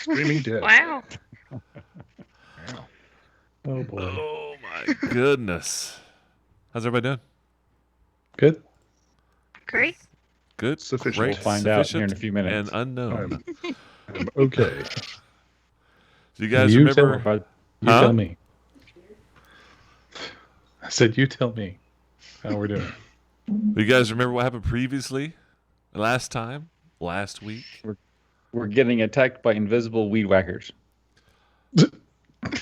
Screaming dead. Wow. Oh boy. Oh my goodness. How's everybody doing? Good. Great. Good. Sufficient. Great. We'll find out here in a sufficient, few minutes. And unknown. I'm okay. Do you guys you remember? you tell me. I said, you tell me how we're doing. Do you guys remember what happened previously? Last time? Last week? We're getting attacked by invisible weed whackers.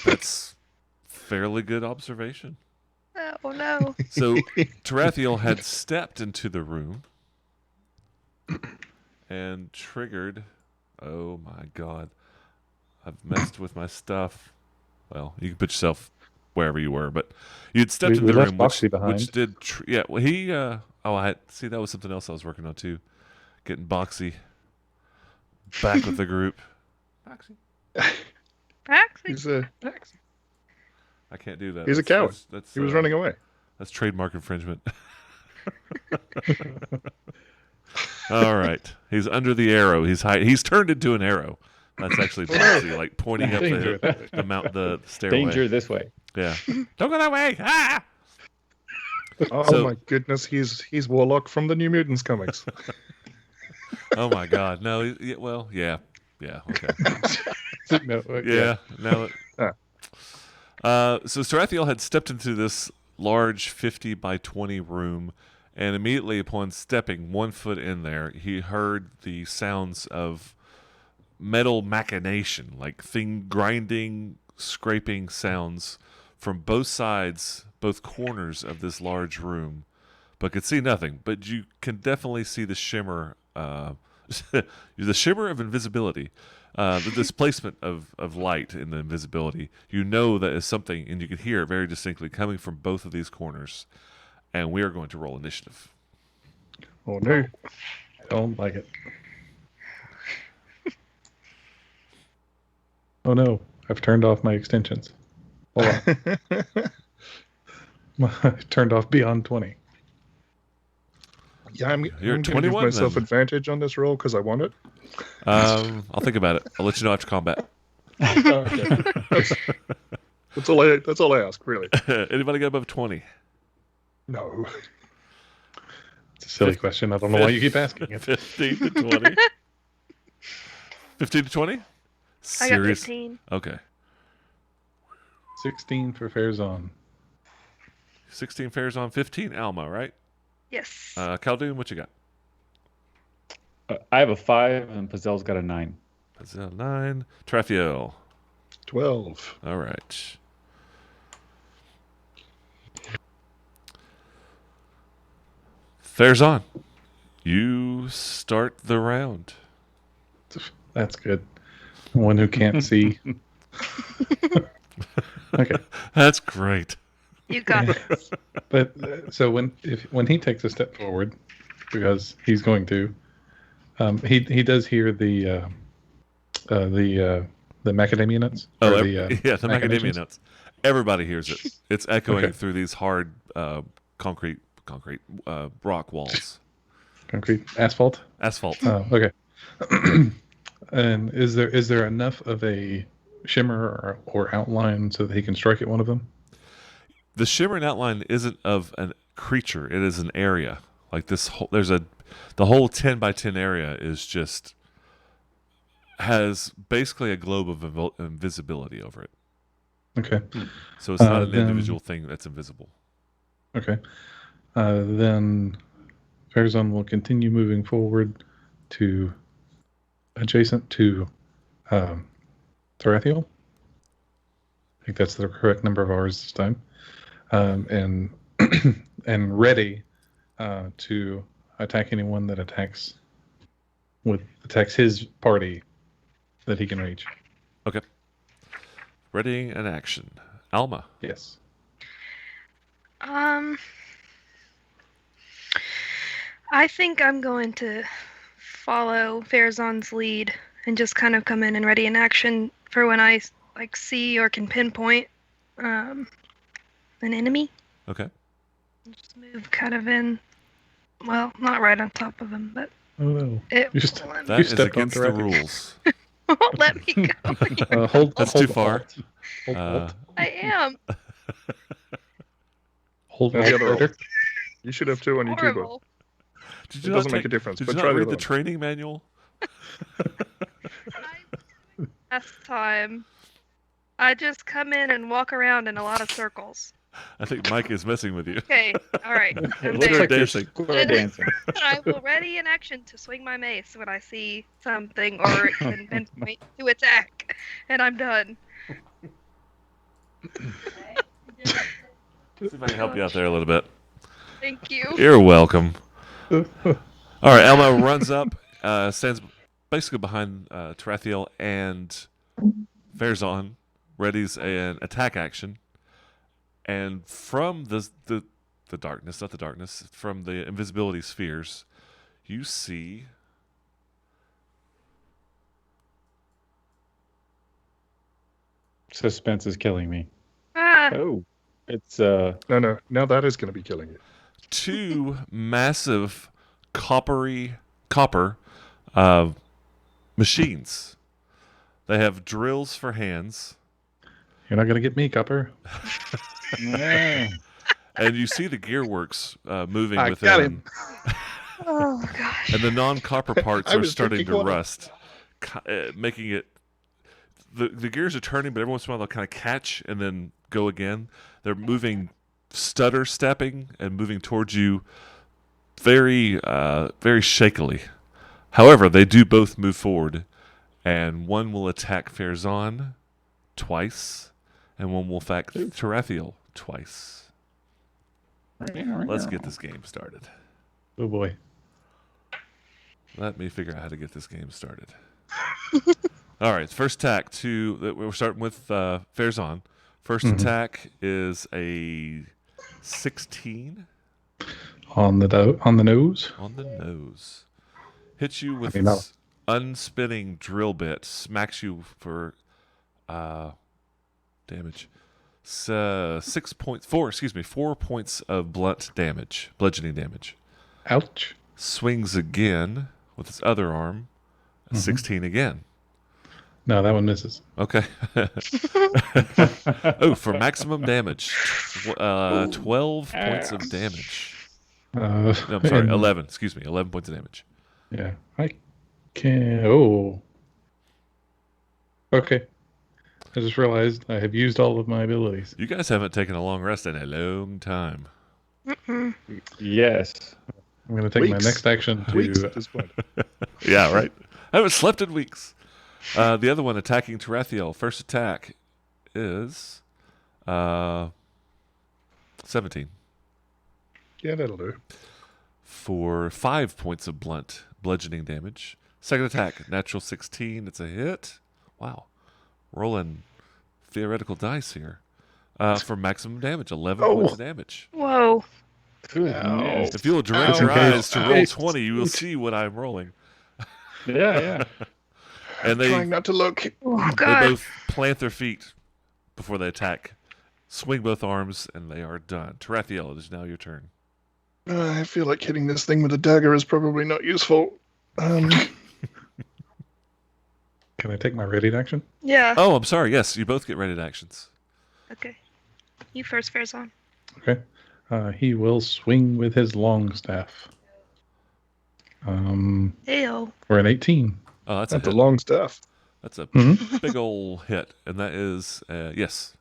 That's fairly good observation. Oh no. So Tarathiel had stepped into the room and triggered. Oh my god. I've messed with my stuff. Well, you can put yourself wherever you were, but you'd stepped into the left room, Boxy behind. which did. Well, he. See, that was something else I was working on too. Getting Boxy back with the group. Boxy. Actually, He's a I can't do that. He's a coward. That's, he was running away. That's trademark infringement. All right. He's under the arrow. He's turned into an arrow. That's actually Boxy, like pointing up the stairway. Danger this way. Yeah. Don't go that way. Ah! Oh So- my goodness, he's Warlock from the New Mutants comics. Oh my God. No. Yeah. Okay. No, Yeah. No. So Sarathiel had stepped into this large 50 by 20 room, and immediately upon stepping 1 foot in there, he heard the sounds of metal machination, like thing grinding, scraping sounds from both sides, both corners of this large room, but could see nothing. But you can definitely see the shimmer, the shimmer of invisibility. The displacement of light in the invisibility. You know that is something, and you can hear it very distinctly coming from both of these corners. And we are going to roll initiative. Oh no. I don't like it. Oh no, I've turned off my extensions. Hold on. I turned off beyond 20. Yeah, I'm You're going to give 21 myself then. advantage on this roll because I want it. I'll think about it. I'll let you know after combat. Okay. That's all I ask, really. Anybody got above 20? No. It's a silly question. I don't know why you keep asking it. 15 to 20? 15 to 20? I got Serious? 15. Okay. 16 for Fairzon. 16 fares on 15 Alma, right? Yes. Khaldun, what you got? I have a 5, and Pazel's got a 9. Pazel 9. Trafiel. 12. All right. Fares on. You start the round. That's good. One who can't see. Okay. That's great. You got this. But so when he takes a step forward, because he's going to, he does hear the macadamia nuts. Oh, or yeah, the macadamia machinations? nuts. Everybody hears it. It's echoing Okay. through these hard concrete rock walls. Concrete asphalt. Asphalt. Oh, okay. And is there enough of a shimmer or outline so that he can strike at one of them? The shimmer and outline isn't of a creature. It is an area. Like this whole, the whole 10 by 10 area is just has basically a globe of invisibility over it. Okay. So it's not an Then- individual thing that's invisible. Okay. Then Fairzon will continue moving forward to adjacent to Tarathiel. I think that's the correct number of hours this time. And and ready to attack anyone that attacks his party that he can reach. Okay. Readying an action. Alma. Yes. I think I'm going to follow Fairzon's lead and just kind of come in and ready in action for when I see or can pinpoint an enemy. Okay. Just move kind of in. Well, not right on top of him, but Oh no. it. You just That You is stepped on against the Tarathiel. rules. Won't let me go. That's hold too far. Alt. Hold Uh, Alt. I am. Hold Now Alt the other later. Alt. You should have two on your keyboard. Horrible. Did It you doesn't not make a difference, Did but you try not the read other the one. training manual? Last time, I just come in and walk around in a lot of circles. I think Mike is messing with you. Okay, all right. It I'm looks there. like you're dancing. square dancing. I will ready in action to swing my mace when I see something or it can pinpoint to attack, and I'm done. See if I can help you out there a little bit. Thank you. You're welcome. All right, Elmo runs up, stands basically behind Tarathiel and Farazan, readies an attack action, and from the darkness, not the darkness, from the invisibility spheres, you see Suspense is killing me. Ah, Oh, it's No, now that is going to be killing you. two massive copper machines. They have drills for hands, You're not gonna get me, Copper. yeah. and you see the gearworks moving I within. got him. oh gosh. And the non-copper parts I are was starting drinking to water. rust, making it. The gears are turning, but every once in a while they'll kind of catch and then go again. They're moving, stutter stepping, and moving towards you very, very shakily. However, they do both move forward, and one will attack Farazan twice, and one will attack Tarathiel twice. Let's get this game started. Oh boy. Let me figure out how to get this game started. All right, first attack we're starting with Farazan. First Mhm. attack is a 16 On the nose. on the nose. Hits you with I mean, its unspinning drill bit. Smacks you for damage. 4 points of blunt damage, bludgeoning damage. Ouch. Swings again with its other arm. 16 again. No, that one misses. Okay. Oh, for maximum damage, 12 points of damage. No, I'm sorry, and- 11. Excuse me, 11 points of damage. Yeah, I can. Oh. Okay. I just realized I have used all of my abilities. You guys haven't taken a long rest in a long time. Mm-mm. Yes. I'm going to take my Weeks. next action Weeks to. at this point. Yeah, right. I haven't slept in weeks. The other one attacking Tarathiel. First attack is 17 Yeah, that'll do. for 5 points of blunt bludgeoning damage. Second attack, natural 16. It's a hit. Wow. Rolling theoretical dice here. For maximum damage, 11 points of damage. Whoa. Goodness. If you'll direct Ow. your Okay. eyes to roll 20, you will see what I'm rolling. Yeah. And they Trying not to look. Oh They god. both plant their feet before they attack, swing both arms, and they are done. Tarathiel, it is now your turn. I feel like hitting this thing with a dagger is probably not useful. Can I take my ready action? Yeah. Oh, I'm sorry. Yes, you both get ready to actions. Okay. You first, Farazan. Okay. He will swing with his long staff. Ayo. For an 18. Oh, that's That's a a hit. long staff. That's a Mhm. big ol' hit, and that is yes.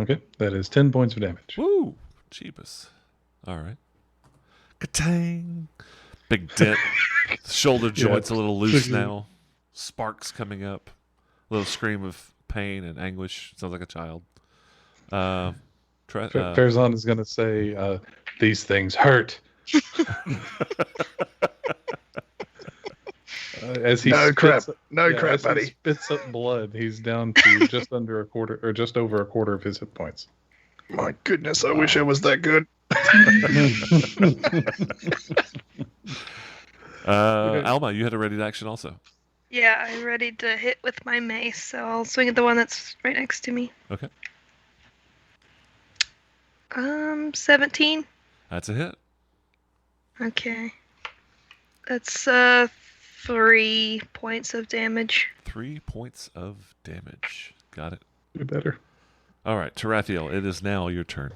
Okay. That is 10 points of damage. Woo, Jeebus. All right. Ka-tang. Big dent. Shoulder joints a little loose now. Sparks coming up. A little scream of pain and anguish. Sounds like a child. Farazan is going to say, these things hurt. As he No spits- crap. No yeah, crap, as he buddy. spits up blood, he's down to just under a quarter, or just over a quarter of his hit points. My goodness, I wish I was that good. Alma, you had a ready to action also. Yeah, I'm ready to hit with my mace, so I'll swing at the one that's right next to me. Okay. 17. That's a hit. Okay. That's 3 points of damage. 3 points of damage. Got it. Do better. All right, Tarathiel, it is now your turn.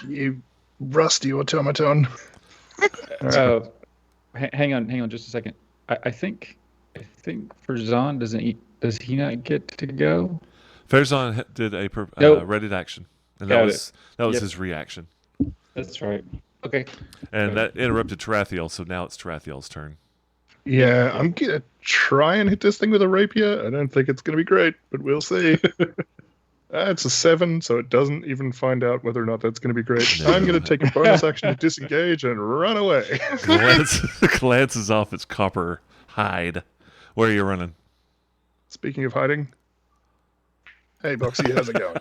You rusty automaton. Hang on just a second. I think Farzan does he not get to go? Farazan did a Nope. readied action, and Got that was Yep. his reaction. That's right. Okay. And Okay. that interrupted Tarathiel, so now it's Tarathiel's turn. Yeah, I'm gonna try and hit this thing with a rapier. I don't think it's gonna be great, but we'll see. It's a 7, so it doesn't even find out whether or not that's going to be great. No. I'm going to take a bonus action to disengage and run away. Glances off its copper hide. Where are you running? Speaking of hiding, hey Boxy, how's it going?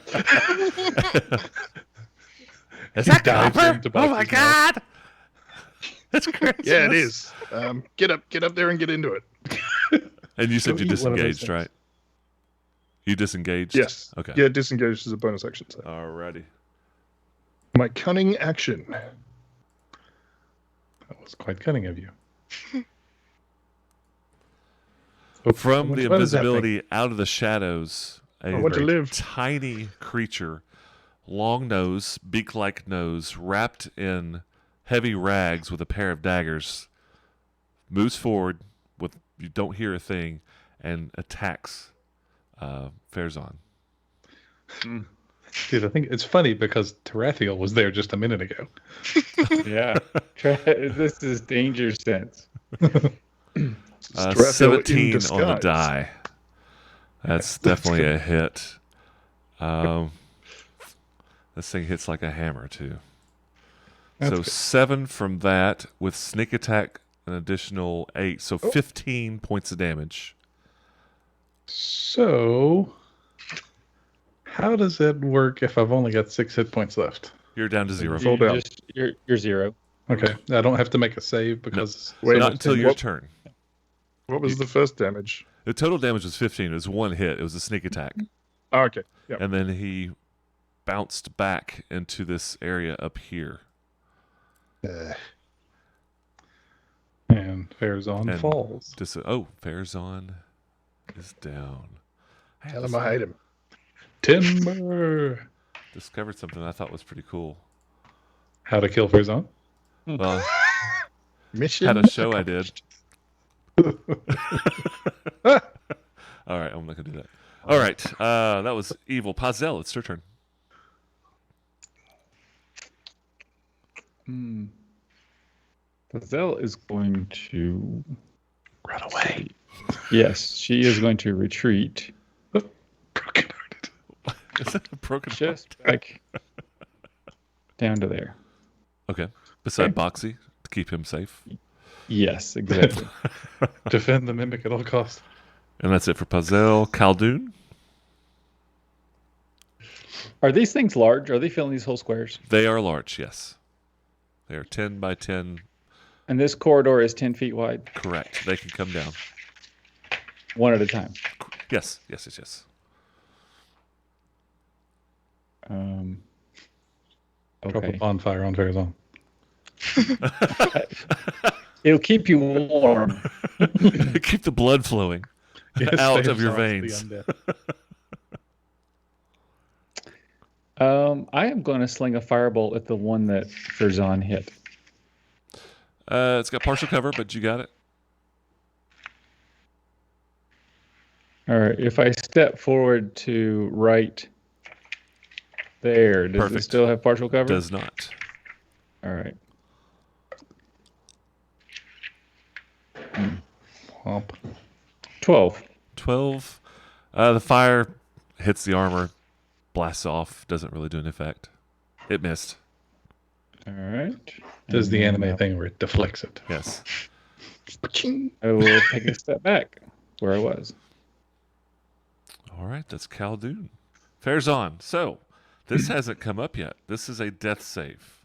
Is that copper? into Oh my Boxy's mouth. god! It's Christmas. Yeah, it is. Get up there and get into it. And you said Go you eat one of those disengaged, things. right? You disengaged? Yes. Okay. Yeah, disengaged is a bonus action. So. Alrighty. My cunning action. That was quite cunning of you. From the What is that thing? invisibility out of the shadows, a I want to live. tiny creature, long nose, beak-like nose, wrapped in heavy rags with a pair of daggers, moves forward with you don't hear a thing and attacks Farazan. Dude, I think it's funny because Tarathiel was there just a minute ago. Yeah. This is danger sense. Tarathiel in 17 on the disguise. die. That's definitely a hit. This thing hits like a hammer too. That's So good. 7 from that with sneak attack, an additional 8, so 15 points of damage. So, how does it work if I've only got 6 hit points left? You're down to 0. Fall down. You're 0. Okay, I don't have to make a save because Wait, Not until your what- turn. What was the first damage? The total damage was 15. It was one hit. It was a sneak attack. Oh, okay. Yeah. And then he bounced back into this area up here. and Farazan And- falls. Farazan is down. I Tell him I hate him. Timber. discovered something I thought was pretty cool. How to kill Farazan? Well, Mission. had a show I did. All right, I'm not gonna do that. All right, that was evil. Pazel, it's your turn. Pazel is going to Run away. Yes, she is going to retreat Broken-hearted. Is that a broken just back down to there. Okay. Beside Boxy to keep him safe. Yes, exactly. Defend the mimic at all costs. And that's it for Pazel. Khaldun, Are these things large? Are they filling these whole squares? they are large, yes. They are 10 by 10. And this corridor is 10 feet wide, Correct. They can come down. one at a time. Yes, yes, yes, yes. Drop a Okay. bonfire on Farazan. It'll keep you warm. Keep the blood flowing out of your veins. I am going to sling a firebolt at the one that Farzan hit. It's got partial cover, but you got it. All right. If I step forward to right there, does it Perfect. still have partial cover? Does not. All right. Womp. 12. 12. The fire hits the armor, blasts off, doesn't really do an effect. It missed. All right. Does the And anime thing where it deflects it. Yes. I will take a step back where I was. All right, that's Khaldun. Farazan. So, this hasn't come up yet. This is a death save.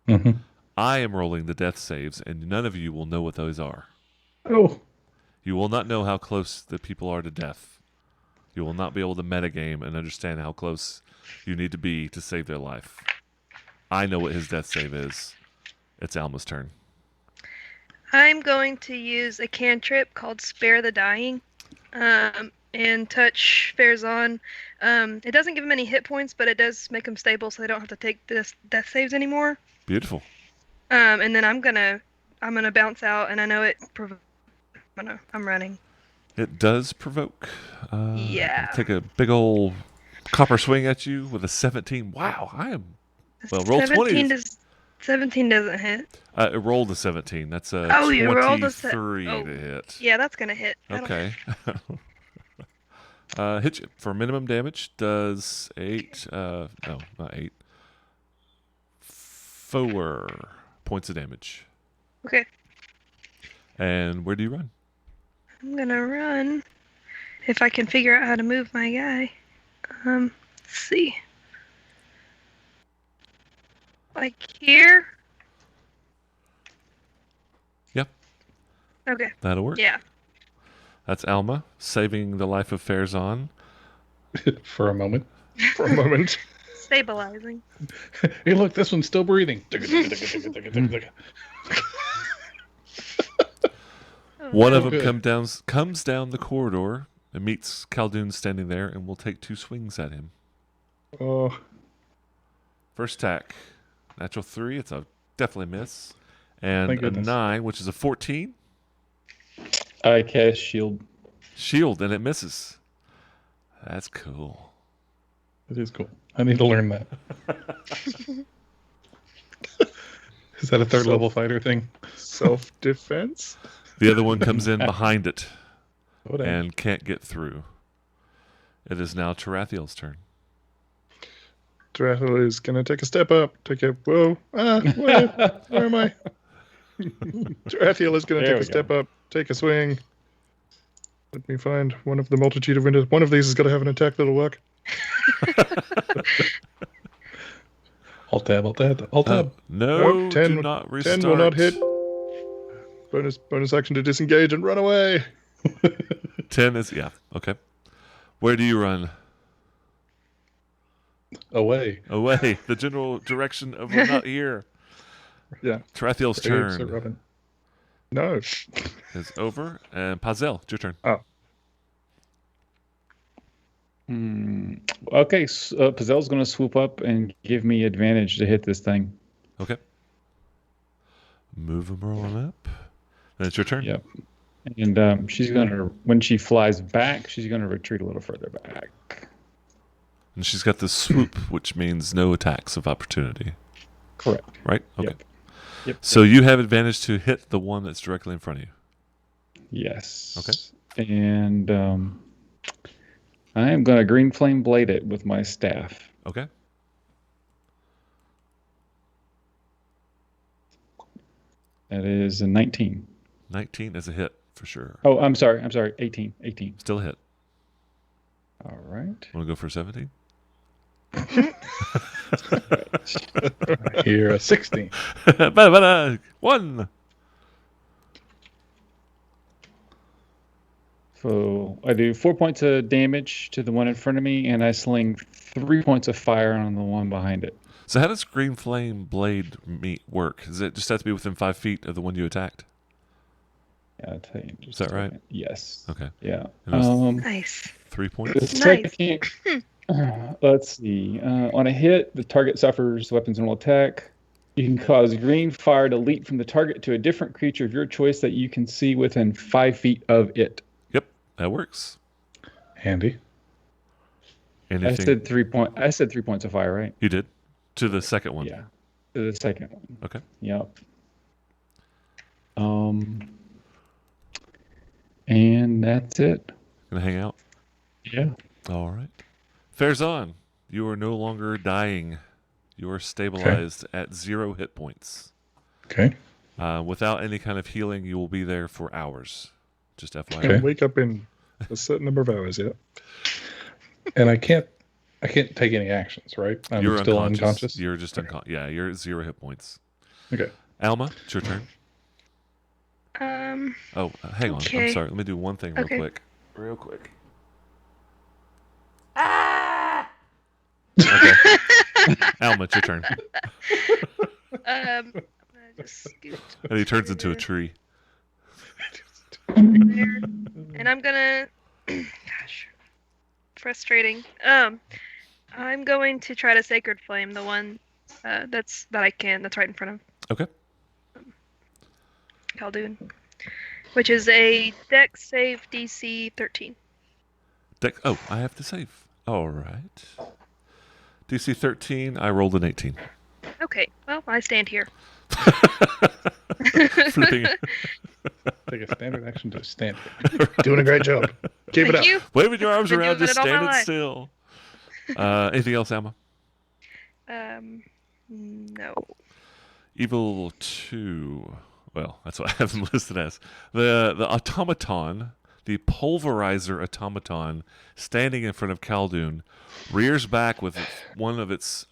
Mm-hmm. I am rolling the death saves, and none of you will know what those are. Oh. You will not know how close the people are to death. You will not be able to metagame and understand how close you need to be to save their life. I know what his death save is. It's Alma's turn. I'm going to use a cantrip called Spare the Dying, and touch Farazan. It doesn't give him any hit points, but it does make him stable, so they don't have to take this death saves anymore. Beautiful. And then I'm gonna bounce out, and I know it. I'm running. It does provoke. Yeah. Take a big old copper swing at you with a 17. Wow, I am. Well, roll 20. 17 doesn't hit. It rolled a 17. That's a you rolled a 23 to hit. Yeah, that's gonna hit. Okay. Hit you for minimum damage. Does 8. No, not 8. 4 points of damage. Okay. And where do you run? I'm gonna run. If I can figure out how to move my guy. Let's see. Like here? Yep. Okay. That'll work. Yeah. That's Alma saving the life of Farazan. For a moment. For a moment. Stabilizing. Hey, look, this one's still breathing. One of Oh, them good. comes down the corridor and meets Khaldun standing there, and will take 2 swings at him. Oh, First attack, natural 3. It's a definitely miss, and Thank a goodness. 9, which is a 14. I cast shield. Shield, and it misses. That's cool. It is cool. I need to learn that. Is that a third level fighter thing? self-defense? The other one comes in behind it Oh, dang. and can't get through. It is now Tarathiel's turn. Drathil is going to take a step up. Whoa. Where am I? Tarathiel is going to There take a we step up, take a swing. Let me find one of the multitude of windows. One of these is going to have an attack that'll work. Alt tab, alt tab, alt tab. No, Nope, 10 do not restart. 10 will not hit. Bonus action to disengage and run away. 10 is, yeah, okay. Where do you run? Away. Away. The general direction of we're not here. Yeah. Tarathiel's So turn Robin. No. is over. And Pazel, it's your turn. Okay, so, Pazel's going to swoop up and give me advantage to hit this thing. Okay. Move him on up. Then it's your turn. Yep. And she's going to, when she flies back, she's going to retreat a little further back. And she's got the swoop, which means no attacks of opportunity. Correct. Right? Okay. Yep. So you have advantage to hit the one that's directly in front of you. Yes. Okay. And I am going to green flame blade it with my staff. Okay. That is a 19. 19 is a hit for sure. Oh, I'm sorry. 18. Still a hit. All right. Want to go for 17? Here, a 16. One. So I do 4 points of damage to the one in front of me, and I sling 3 points of fire on the one behind it. So how does green flame blade work? Does it just have to be within 5 feet of the one you attacked? Yeah, I'll tell you in just Is that a right? second. Yes. Okay. Yeah. And it's Nice. 3 The points. Nice. second, let's see. On a hit, the target suffers weapons normal attack. You can cause green fire to leap from the target to a different creature of your choice that you can see within 5 feet of it. Yep, that works. Handy. Anything I said 3 points of fire, right? you did to the second one. Yeah. To the second one. Okay. Yep. And that's it. Gonna hang out. Yeah. All right. Farazan, you are no longer dying. You are stabilized at 0 hit points. Okay. Without any kind of healing, you will be there for hours. Just FYI. Okay. Wake up in a certain number of hours, yeah. And I can't take any actions, right? I'm You're still unconscious. unconscious. You're just unconscious. Yeah, you're at 0 hit points. Okay. Alma, it's your turn. Oh, hang on. I'm Okay. sorry. Let me do one thing real Okay. quick. Real quick. Okay. Alma, it's your turn. I'm gonna just scoot. And he turns into a tree. there, and I'm gonna. Gosh, frustrating. I'm going to try to Sacred Flame the one that's right in front of Okay. Khaldun, which is a Dex save DC 13. Oh, I have to save. All right. DC 13. I rolled an 18. Okay, well, I stand here. Flipping. Take a standard action to stand. Doing a great job. Keep it Thank up. you. Waving your arms Been around, doing just it all my standing life. still. Anything else, Alma? No. Evil 2. Well, that's what I have them listed as. The automaton, the Pulverizer Automaton, standing in front of Khaldun, rears back with one of its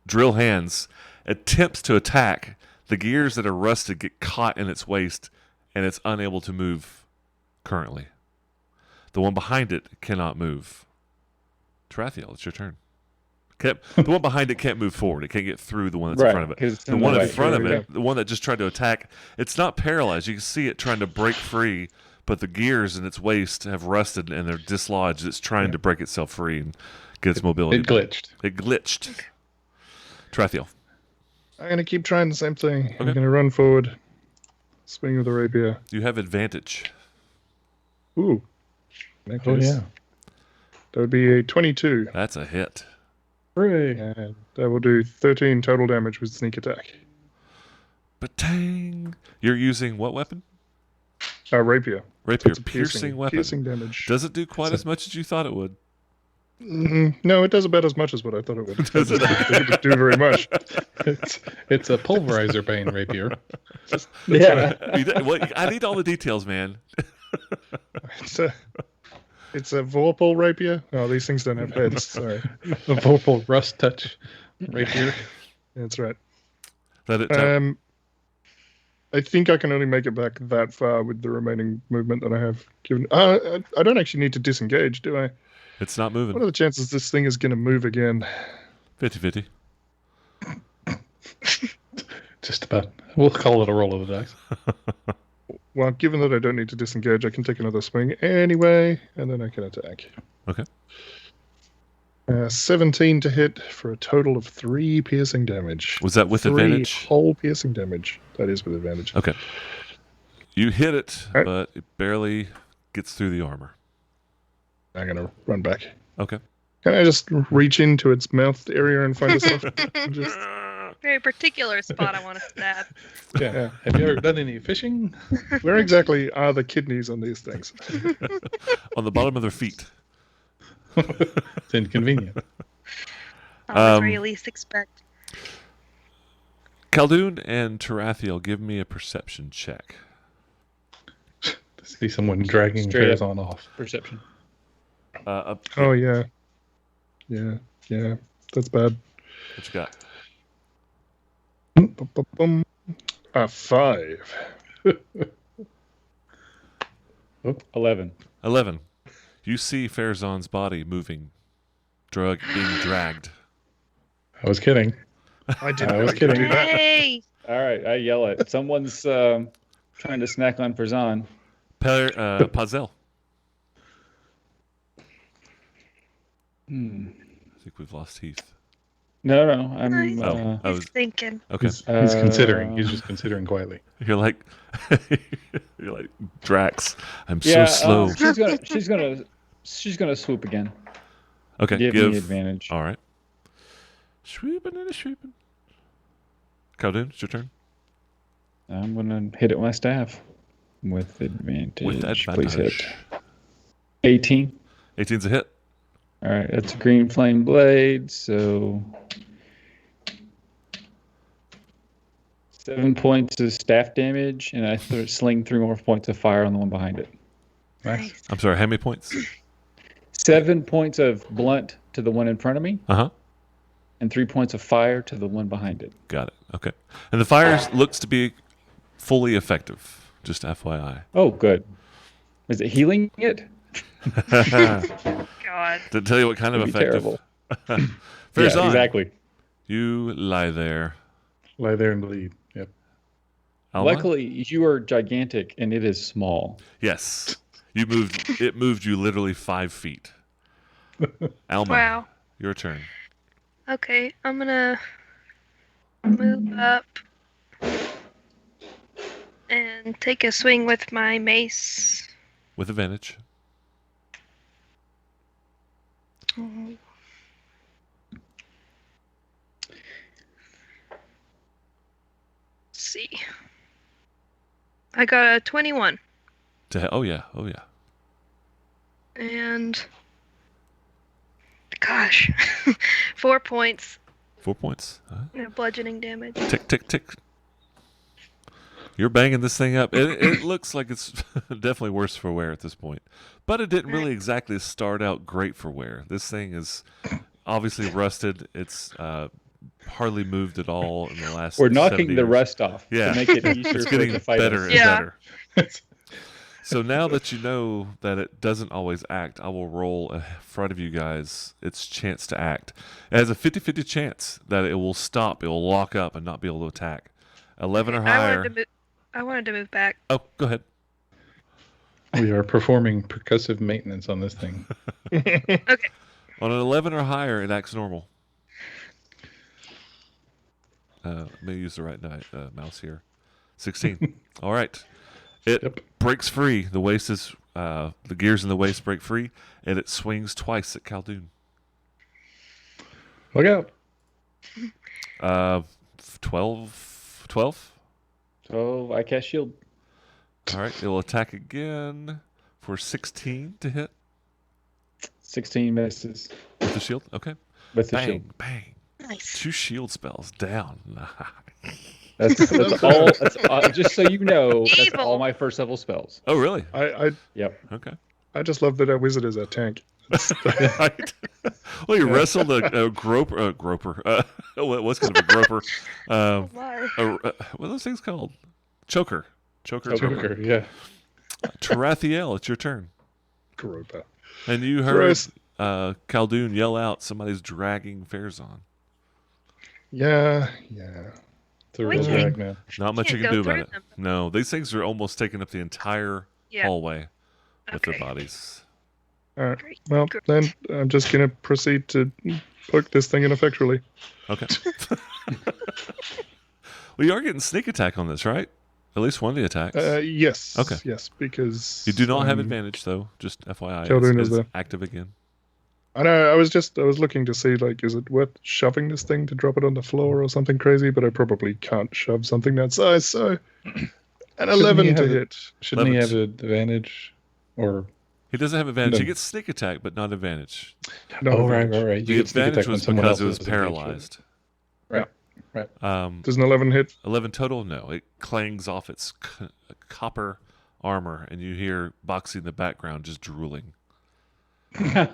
drill hands, attempts to attack. The gears that are rusted get caught in its waist, and it's unable to move currently. The one behind it cannot move. Tarathiel, it's your turn. The one behind it can't move forward. It can't get through the one that's in front of it. 'cause it's The in one the in way. front of Here we it, the one that just tried to attack, it's not paralyzed. You can see it trying to break free, but the gears in its waist have rusted and they're dislodged. It's trying to break itself free and get its mobility. It glitched. It glitched. Tarathiel. I'm going to keep trying the same thing. I'm Okay. going to run forward. Swing with the rapier. You have advantage. Ooh. In that Oh case, yeah. That would be a 22. That's a hit. Hooray. And that will do 13 total damage with sneak attack. Batang. You're using what weapon? Rapier. Rapier. It's a Piercing weapon. Piercing damage. Does it do quite as much as you thought it would? No, it does about as much as what I thought it would. Does it? It would do very much. It's a pulverizer bane rapier. Yeah. Well, I need all the details, man. It's a Vorpal rapier. Oh, these things don't have heads. Sorry. A purple rust touch rapier. That's right. Let it. I think I can only make it back that far with the remaining movement that I have given. I don't actually need to disengage, do I? It's not What are moving. the chances this thing is going to move again? 50-50. Just about. We'll call it a roll of the dice. Well, given that I don't need to disengage, I can take another swing anyway, and then I can attack. Okay. 17 to hit for a total of 3 piercing damage. Was that with 3 advantage? whole piercing damage. That is with advantage. Okay. You hit it, Alright. but it barely gets through the armor. I'm going to run back. Okay. Can I just reach into its mouth area and find a soft? Just, Very particular spot I want to stab. Yeah. Have you ever done any fishing? where exactly are the kidneys on these things? On the bottom of their feet. It's inconvenient. That's where you least expect. Khaldun and Tarathiel, give me a perception check. To see someone dragging Straight up. Farazan off. Perception. Oh, yeah. Yeah. That's bad. What you got? 5. 11. 11. You see Farazan's body moving, being dragged. I was kidding. I didn't I was really do kidding. that. Hey! All right, I yell it. Someone's trying to snack on Farazan. Pazel. Hmm. I think we've lost Heath. No, I'm. Nice. Oh, I He's was thinking. okay. He's considering. He's just considering quietly. You're like Drax. I'm yeah, so slow. she's gonna swoop again. Okay, Give me advantage. All right. Swooping and a swooping. Khaldun, it's your turn. I'm gonna hit it with my staff with advantage. With Please hit. advantage. 18. 18's a hit. All right, that's a green flame blade, so 7 points of staff damage, and I sling 3 more points of fire on the one behind it. Nice. I'm sorry, how many points? 7 points of blunt to the one in front of me, Uh-huh. and 3 points of fire to the one behind it. Got it. Okay. And the fire looks to be fully effective, just FYI. Oh, good. Is it healing it? God. To tell you what kind of That'd be effective. terrible. Farazan, Yeah, exactly. you lie there. Lie there and bleed. Yep. Alma? Luckily, you are gigantic and it is small. Yes. It moved you literally 5 feet. Alma, Wow. your turn. Okay, I'm gonna move up and take a swing with my mace. With advantage. Mhm. Let's see. I got a 21. Oh yeah. And gosh, 4 points 4 points. of bludgeoning damage. Tick, tick, tick. You're banging this thing up. It looks like it's definitely worse for wear at this point. But it didn't really exactly start out great for wear. This thing is obviously rusted. It's hardly moved at all in the last We're 7 knocking the years. rust off Yeah. to make it easier It's for it getting to fight better us. and Yeah. better. So now that you know that it doesn't always act, I will roll in front of you guys its chance to act. It has a 50-50 chance that it will stop, it will lock up and not be able to attack. 11 or higher. I wanted to move back. Oh, go ahead. We are performing percussive maintenance on this thing. Okay. On an 11 or higher, it acts normal. Let me use the right mouse here. 16. All right. It Yep. breaks free. The waist is the gears in the waist break free, and it swings twice at Khaldun. Look out. 12? 12? So I cast shield. All right. It will attack again for 16 to hit 16 misses with the shield. Okay. with the Bang, shield. bang. Nice. 2 shield spells down. That's all. Just so you know, that's Evil. all my first level spells. Oh, really? Yep. Okay. I just love that our wizard is a tank. Right. Well, you wrestled a groper. What's kind of a groper? Oh my. What are those things called? Choker. Joker, yeah. Tarathiel, it's your turn. Groper. And you heard Khaldun yell out, somebody's dragging Farazan. Yeah. It's a We real can't- drag now. Not much you can't can do go about it. through them. No, these things are almost taking up the entire Yeah. hallway with their Okay. bodies. All right. Great. Well, Great. then I'm just going to proceed to poke this thing ineffectually. Okay. Well, you are getting sneak attack on this, right? At least one of the attacks. Yes. Okay. Yes, because you do not have advantage, though. Just FYI, Khaldun is it's there. active again. I know. I was looking to see, like, is it worth shoving this thing to drop it on the floor or something crazy? But I probably can't shove something that size. So, an 11 to hit. Shouldn't he 11. have advantage? Or He doesn't have advantage. No. He gets sneak attack, but not advantage. No right. advantage. The get sneak advantage attack when was someone because else it was is engaged with it. paralyzed. Right. Does an 11 hit? 11 total? No. It clangs off its copper armor, and you hear Boxy in the background just drooling. Get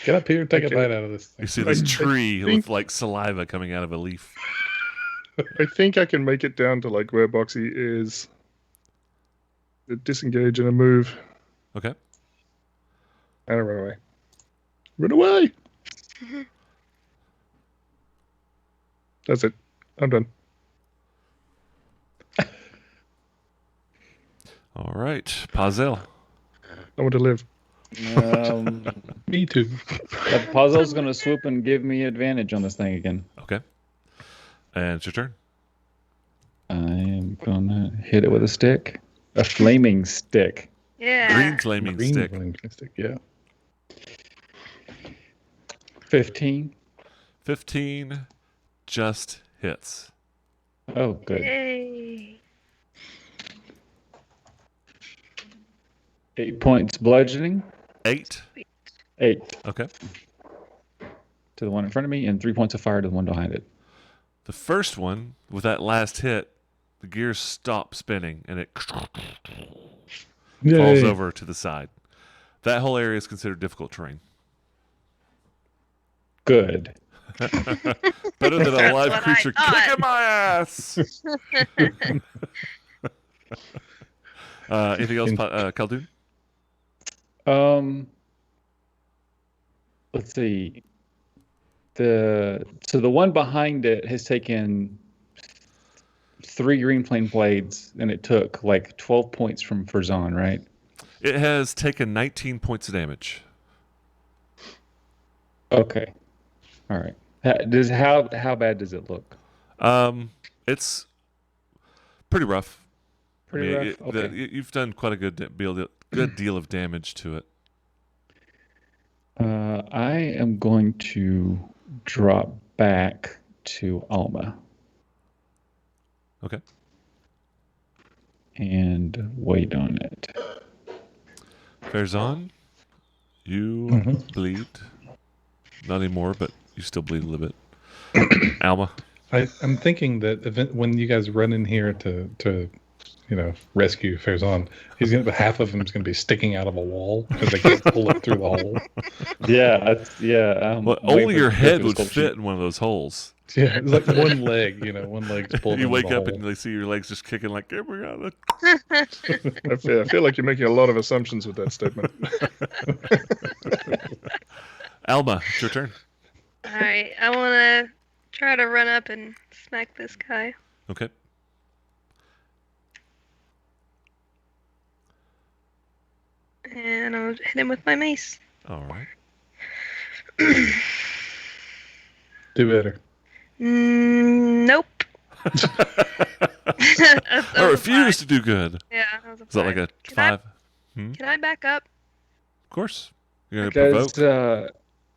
up here and take a bite out of this thing. You see this I tree think- with like saliva coming out of a leaf. I think I can make it down to, like, where Boxy is. Disengage and a move. Okay. And a run away. Run away! That's it. I'm done. All right. Pazel. I want to live. Me too. That puzzle's gonna swoop and give me advantage on this thing again. Okay. And it's your turn. I am gonna hit it with a stick, a flaming stick. Yeah. Green flaming Green stick. flaming stick, yeah. 15. 15 just hits. Oh, good. Yay. 8 points bludgeoning. 8. 8 Okay. to the one in front of me, and 3 points of fire to the one behind it. The first one, with that last hit, the gears stop spinning and it falls Yay. over to the side. That whole area is considered difficult terrain. Good. Better than a live What I creature thought. kicking my ass. Anything else, Khaldun? Let's see. The one behind it has taken 3 green flame blades, and it took like 12 points from Farzan, right? It has taken 19 points of damage. Okay. All right. How bad does it look? It's pretty rough. Pretty rough. Okay. You've done quite a good deal of damage to it. I am going to drop back to Alma. Okay. And wait on it. Farzan, you bleed. Not anymore, but you still bleed a little bit. Alma. I'm thinking that when you guys run in here to rescue Farzan, half of him is going to be sticking out of a wall because they can't pull it through the hole. Yeah. Well, only your head would fit in one of those holes. Yeah, it's like one leg, one leg's pulled. You wake the up hole. and they see your legs just kicking like, "Get me out of I feel like you're making a lot of assumptions with that statement. Alma, it's your turn. All right, I want to try to run up and smack this guy. Okay. And I'll hit him with my mace. All right. Do better. Nope. I refuse to do good. Yeah, that was a Is that like a 5? Can I back up? Of course. You're going to provoke.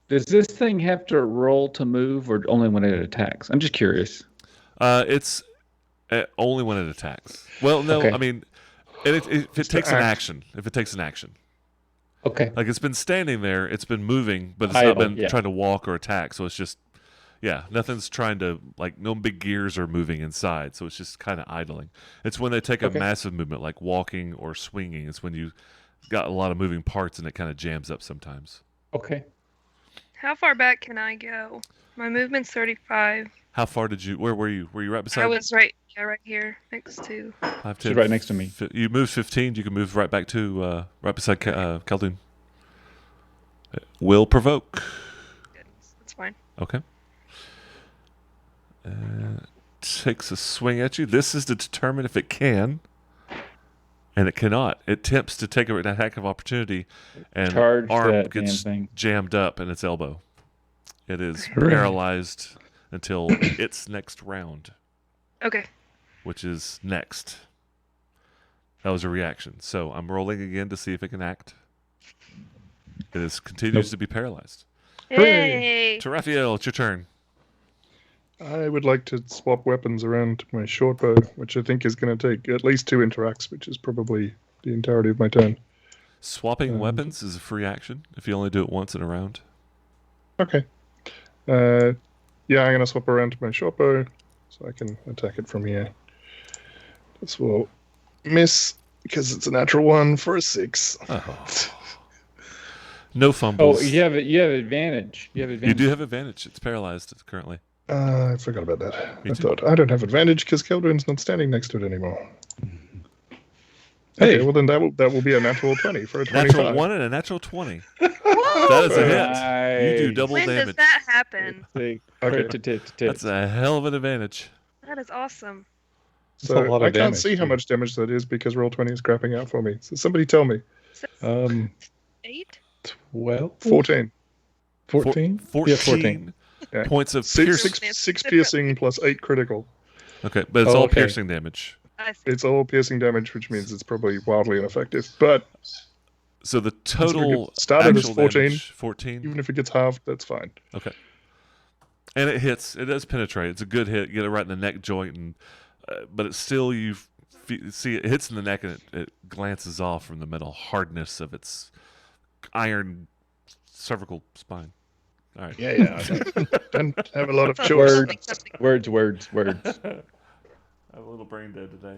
Does this thing have to roll to move, or only when it attacks? I'm just curious. It's only when it attacks. Well, no, Okay. I mean, if it takes an action. If it takes an action. Okay. Like it's been standing there, it's been moving, but it's Idle, not been yeah. trying to walk or attack. So it's just, nothing's trying to, like, no big gears are moving inside. So it's just kind of idling. It's when they take a massive movement, like walking or swinging. It's when you got a lot of moving parts and it kind of jams up sometimes. Okay. How far back can I go? My movement's 35. How far did you? Where were you? Were you right beside? I was right here next to. 5, She's right next to me. You moved 15. You can move right back to right beside Khaldun. Will provoke. That's fine. Okay. Takes a swing at you. This is to determine if it can, and it cannot. It attempts to take an attack of opportunity, and Charge arm that gets damn thing. jammed up in its elbow. It is paralyzed until its next round, Okay. which is next. That was a reaction. So I'm rolling again to see if it can act. It continues to be paralyzed. Hey. To Raphael, it's your turn. I would like to swap weapons around to my short bow, which I think is going to take at least 2 interacts, which is probably the entirety of my turn. Swapping weapons is a free action if you only do it once in a round. Okay. I'm going to swap around to my short bow so I can attack it from here. This will miss because it's a natural 1 for a 6. Oh. No fumbles. Oh, you have advantage. You do have advantage. It's paralyzed currently. I forgot about that. Me I too. thought I don't have advantage because Keldrin's not standing next to it anymore. Hey. Okay, well then that will be a natural 20 for a 25. Natural 1 and a natural 20. That is a hit. You do double When damage. does that happen? That's a hell of an advantage. That is awesome. So That's a lot of I can't damage, see how too. much damage that is because Roll20 is crapping out for me. So somebody tell me. 8? 12? 14. 14? 14 Yeah, 14. Yeah. points of Six, piercing. six piercing plus 8 critical. Okay, but it's Oh, all okay. piercing damage. I see. It's all piercing damage, which means it's probably wildly ineffective. But So the total started as actual 14. damage, 14. even if it gets halved, that's fine. Okay. And it hits. It does penetrate. It's a good hit. You get it right in the neck joint, and but it's still see it hits in the neck and it glances off from the metal hardness of its iron cervical spine. All right. Yeah. Don't have a lot of Something, choice. something. Words. I'm a little brain dead today.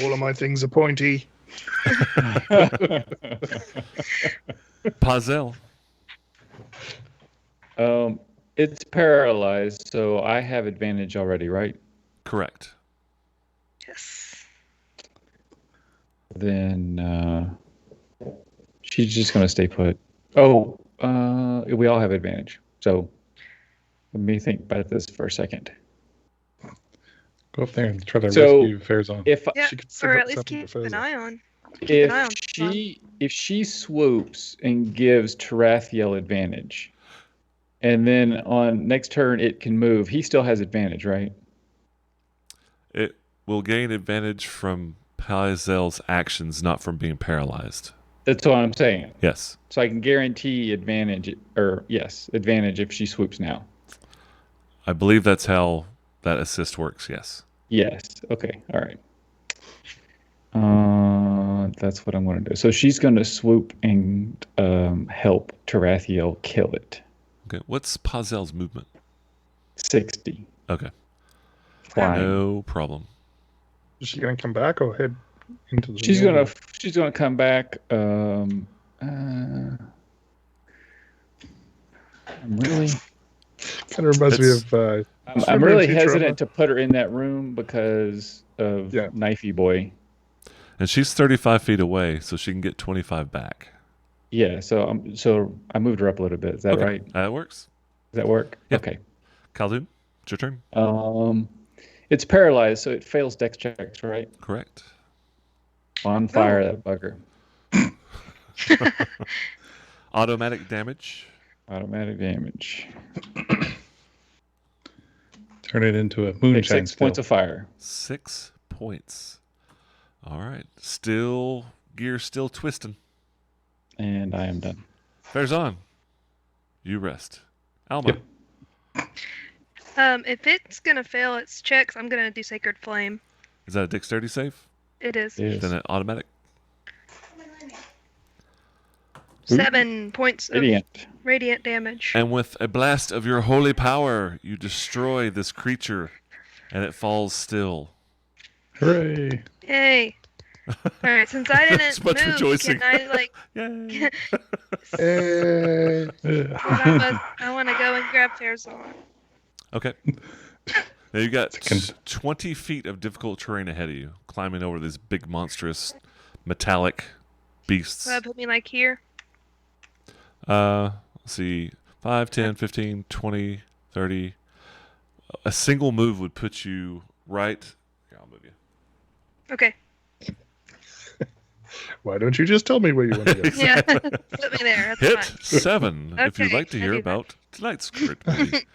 All of my things are pointy. Pazel. It's paralyzed, so I have advantage already, right? Correct. Yes. Then she's just gonna stay put. We all have advantage. So let me think about this for a second. Go up there and try to So, rescue Farazan. If Yeah, She could or send at up least something keep to an Fezza. eye on. Keep an eye on if she swoops and gives Tarathiel advantage, and then on next turn it can move, he still has advantage, right? It will gain advantage from Paizel's actions, not from being paralyzed. That's what I'm saying. Yes. So I can guarantee advantage, or yes, advantage if she swoops now. I believe that's how that assist works, yes. Yes. Okay. All right. That's what I'm going to do. So she's going to swoop and help Tarathiel kill it. Okay. What's Paizel's movement? 60. Okay. Flying. No problem. Is she going to come back or head into the She's normal? gonna come back. I'm really Kind of reminds me of. I'm really Future hesitant Armor. to put her in that room because of Yeah. Knifey Boy. And she's 35 feet away, so she can get 25 back. Yeah, so I moved her up a little bit. Is that Okay. right? That works. Does that work? Yep. Okay. Khaldun, it's your turn. It's paralyzed, so it fails dex checks, right? Correct. On fire, that bugger. Automatic damage. Automatic damage. Turn it into a Take moonshine 6 points of fire. 6 points. All right. Still, gear still twisting. And I am done. Farazan, you rest. Alma. Yep. If it's gonna fail its checks, I'm gonna do Sacred Flame. Is that a dexterity save? It is. Yes. Then an automatic. 7 points of Radiant. radiant damage. And with a blast of your holy power, you destroy this creature, and it falls still. Hooray! Yay! All right, since I didn't It's much move, rejoicing. can I like? Yay! I want to go and grab Farazan. Okay. Now you got Second. 20 feet of difficult terrain ahead of you, climbing over these big, monstrous, metallic beasts. So that put me like here. Let's see, 5, 10, 15, 20, 30. A single move would put you right. Here, I'll move you. Okay. Why don't you just tell me where you want to go? Yeah. Put me there. That's Hit fine. 7 if you'd Okay, like to I hear do that. about tonight's crit movie.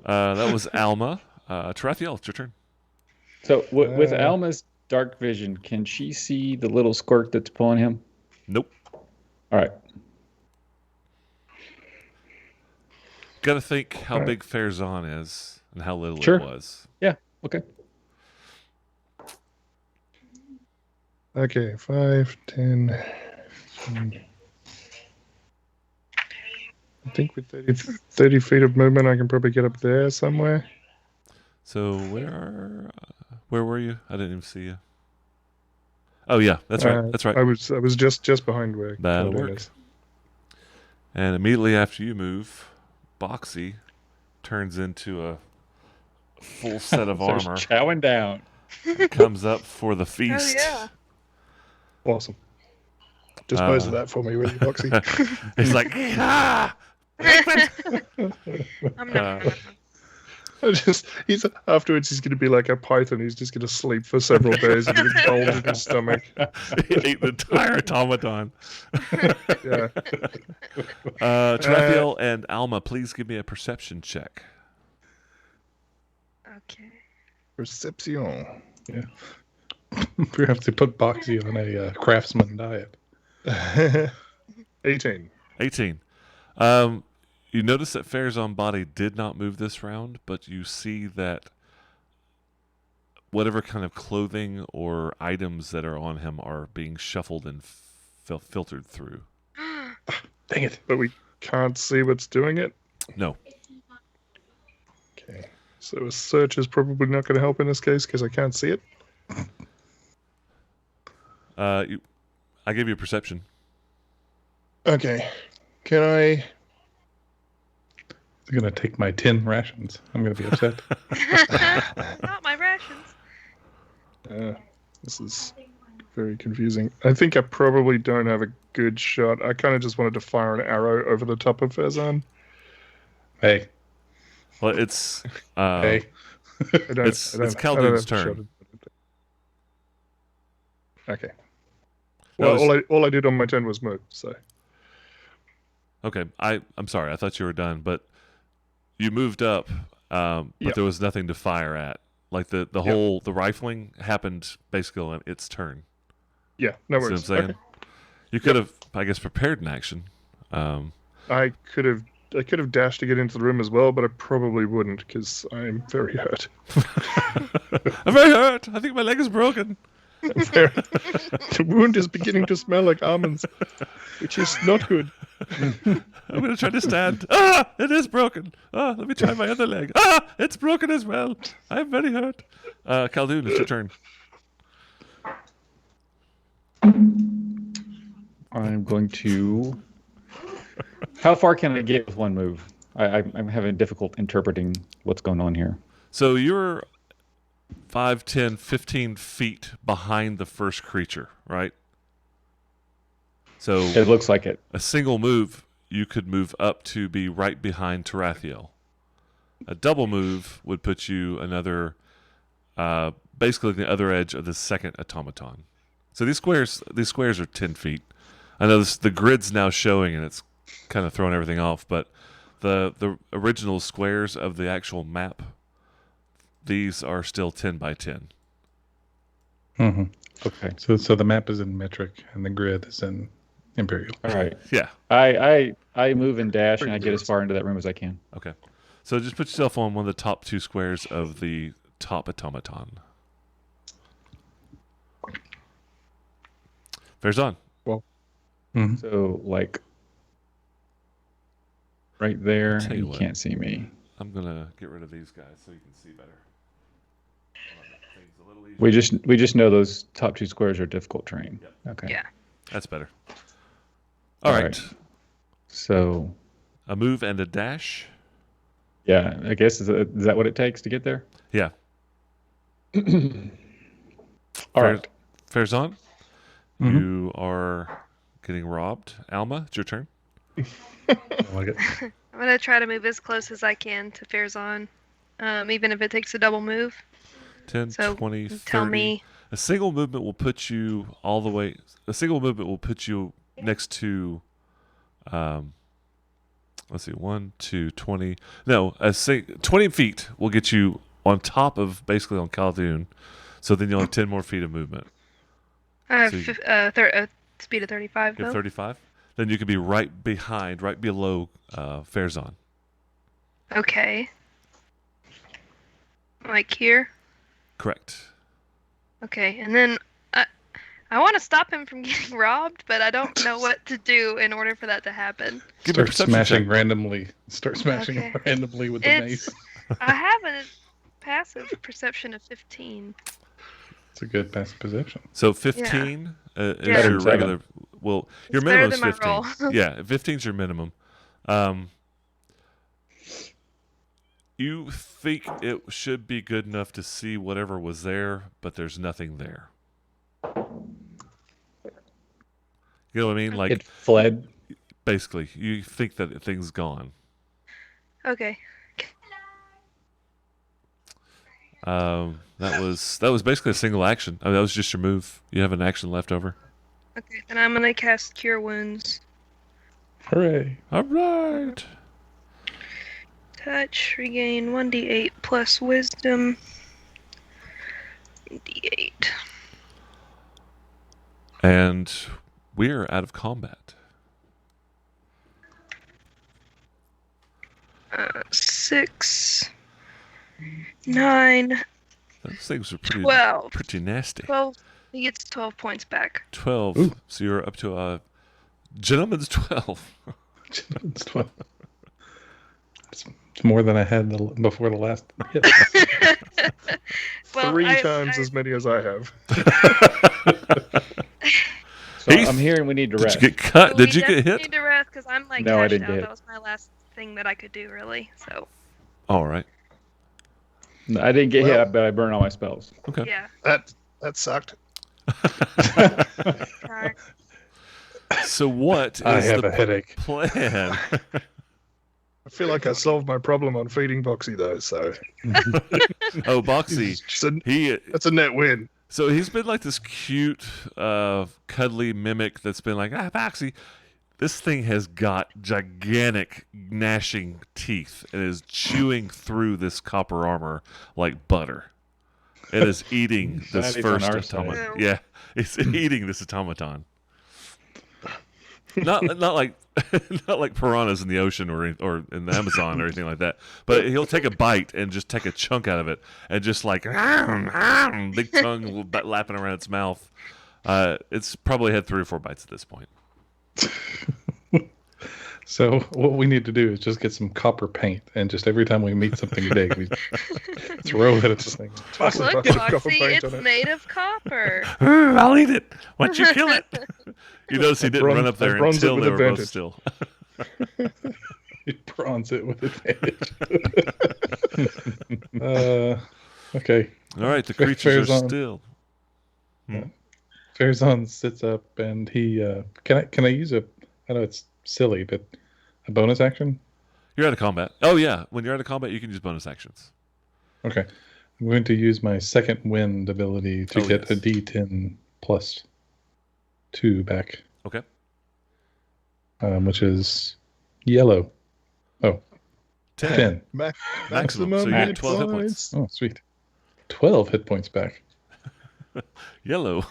That was Alma. Tarathiel, it's your turn. So with Uh, Alma's dark vision, can she see the little squirt that's pulling him? Nope. All right. Got to think how Alright. big Farazan is and how little Sure. it was. Yeah. Okay. Okay, 5, 10. 15. I think with 30 feet of movement, I can probably get up there somewhere. So where were you? I didn't even see you. Oh yeah, that's right. That's right. I was just behind where That'll Khaldun work. is. And immediately after you move, Boxy turns into a full set of Starts armor, chowing down. comes up for the Oh feast. yeah. Awesome. Dispose of that for me, will you, Boxy? He's like, ah! I'm not. He's afterwards. He's going to be like a python. He's just going to sleep for several days and get cold in his stomach. He ate the entire automaton. Yeah. Tarathiel and Alma, please give me a perception check. Okay. Perception. We have to put Boxy on a craftsman diet. 18. 18. You notice that Farazan body did not move this round, but you see that whatever kind of clothing or items that are on him are being shuffled and filtered through. Dang it. But we can't see what's doing it. No. Okay. So a search is probably not going to help in this case because I can't see it. I gave you a perception. Okay. Can I... They're going to take my 10 rations. I'm going to be upset. Not my rations. This is very confusing. I think I probably don't have a good shot. I kind of just wanted to fire an arrow over the top of Farazan. Hey, Well, it's Hey. It's Khaldun's turn. Okay. No, Well, all I did on my turn was move. So Okay, I'm sorry. I thought you were done, but you moved up, but Yep. there was nothing to fire at. Like the whole the rifling happened basically on its turn. yeah, no See what I'm worries. saying? Okay. You could have, I guess, prepared an action. I could have dashed to get into the room as well, but I probably wouldn't because I'm very hurt. I'm very hurt. I think my leg is broken. The wound is beginning to smell like almonds, which is not good. I'm going to try to stand. Ah, it is broken. Ah, let me try my other leg. Ah, it's broken as well. I'm very hurt. Khaldun, it's your turn. I'm going to. How far can I get with one move? I'm having difficult interpreting what's going on here. So you're 5, 10, 15 feet behind the first creature, right? So It looks like it. a single move, you could move up to be right behind Tarathiel. A double move would put you another, basically the other edge of the second automaton. So these squares are 10 feet. I know the grid's now showing and it's kind of throwing everything off, but the original squares of the actual map, these are still 10 by 10. Mm-hmm. Okay. So the map is in metric and the grid is in imperial. All right. Yeah. I move and dash and I get as far into that room as I can. Okay. So just put yourself on one of the top two squares of the top automaton. Fair's on. Mm-hmm. So like right there, Tell you you what. can't see me. I'm going to get rid of these guys so you can see better. Things a little easier. We just know those top two squares are difficult terrain. Yep. Okay. Yeah. That's better. All right. So A move and a dash. yeah, I guess is that what it takes to get there? Yeah. All right. Fair's on. Mhm. You are getting robbed. Alma, it's your turn. I like it. I'm gonna try to move as close as I can to Fairzon, even if it takes a double move. 10, So 20, 30. tell me. A single movement will put you all the way. A single movement will put you next to. Let's see, 1, 2, 20. No, 20 feet will get you on top of basically on Khaldun. So then you'll have 10 more feet of movement. I have So you- speed of 35 You have though. 35. Then you could be right behind, right below Fairzon. Okay. Like here. Correct. Okay, and then I want to stop him from getting robbed, but I don't know what to do in order for that to happen. Give me a Start perception smashing check. randomly. Start smashing Okay. randomly with the It's mace. I have a passive perception of 15. It's a good passive perception. So 15 is Yeah. your regular. Well, your It's minimum better is than my 15. roll. Yeah, 15 is your minimum. You think it should be good enough to see whatever was there, but there's nothing there. You know what I mean? Like, It fled. basically, you think that the thing's gone. Okay. That was basically a single action. I mean, that was just your move. You have an action left over. Okay, then I'm gonna cast Cure Wounds. Hooray. All right. Touch, regain 1d8 plus Wisdom. D8. And we're out of combat. 6, 9, Those things are pretty 12. pretty nasty. 12. He gets 12 points back. 12. Ooh. So you're up to a gentleman's 12. It's 12. It's more than I had before the last hit. Well, 3 I- times I- as many as I have. So Heath, I'm hearing we need to Did rest. you get cut? So Did we you get definitely hit? need to rest because I'm like No, I cashed didn't out. get hit. That was my last thing that I could do, really. So All right. No, I didn't get Well- hit, but I burned all my spells. Okay. yeah. That sucked. Sorry. So what I is have the a headache. plan? I feel like I solved my problem on feeding Boxy though, so Oh, Boxy. that's a net win. So he's been like this cute, cuddly mimic that's been like, Boxy. This thing has got gigantic gnashing teeth and is chewing through this copper armor like butter. It is eating this That is first on our automaton. side. Yeah, it's eating this automaton. Not like not like piranhas in the ocean or in the Amazon or anything like that. But he'll take a bite and just take a chunk out of it and just like big tongue lapping around its mouth. It's probably had 3 or 4 bites at this point. So what we need to do is just get some copper paint, and just every time we meet something big, we throw it at this thing. Toss a Look, bucket of copper Foxy, paint it's on it. made of copper. I'll eat it once you kill it. You notice he didn't bronze- run up there I bronze it until with they were both advantage. still. You bronze it with advantage. Okay. All right, the Fair- creatures fair's are on. still. Farazan sits up and he can I use a, I know it's silly, but a bonus action? You're out of combat. Oh yeah, when you're out of combat, you can use bonus actions. Okay. I'm going to use my second wind ability to Oh, get a yes. D10 plus 2 back, Okay. which is yellow. Oh, 10. Maximum. So you Max. get 12 hit points. Oh, sweet. 12 hit points back. Yellow.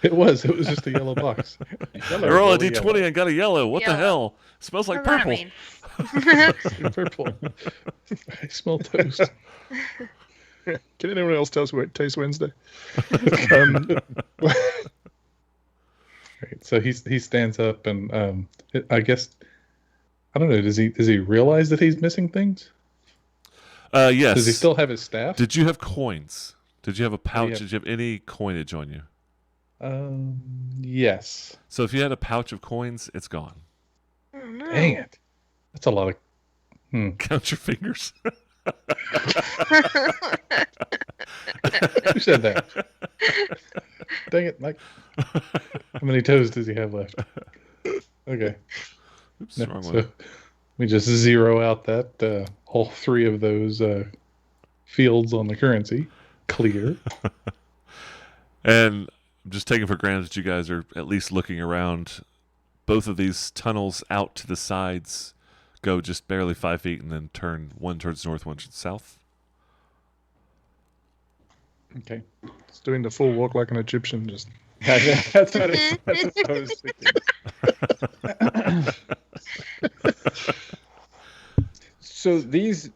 It was just a yellow box. I rolled a d20 and got a yellow. What the Yellow. hell? Smells like What does purple. that mean? Purple. I smell toast. Can anyone else tell us what Taste Wednesday? Right, so he stands up and I guess, I don't know, does he realize that he's missing things? Yes. Does he still have his staff? Did you have coins? Did you have a pouch? Yeah. Did you have any coinage on you? Yes. So if you had a pouch of coins, it's gone. Oh, no. Dang it. That's a lot of... Count your fingers. Who said that? Dang it, Mike. How many toes does he have left? Okay. Oops, No, wrong so one. we just zero out that all 3 of those fields on the currency. Clear. And I'm just taking for granted that you guys are at least looking around. Both of these tunnels out to the sides go just barely 5 feet and then turn one towards north, one towards south. Okay. It's doing the full walk like an Egyptian. Just That's what I was thinking. So these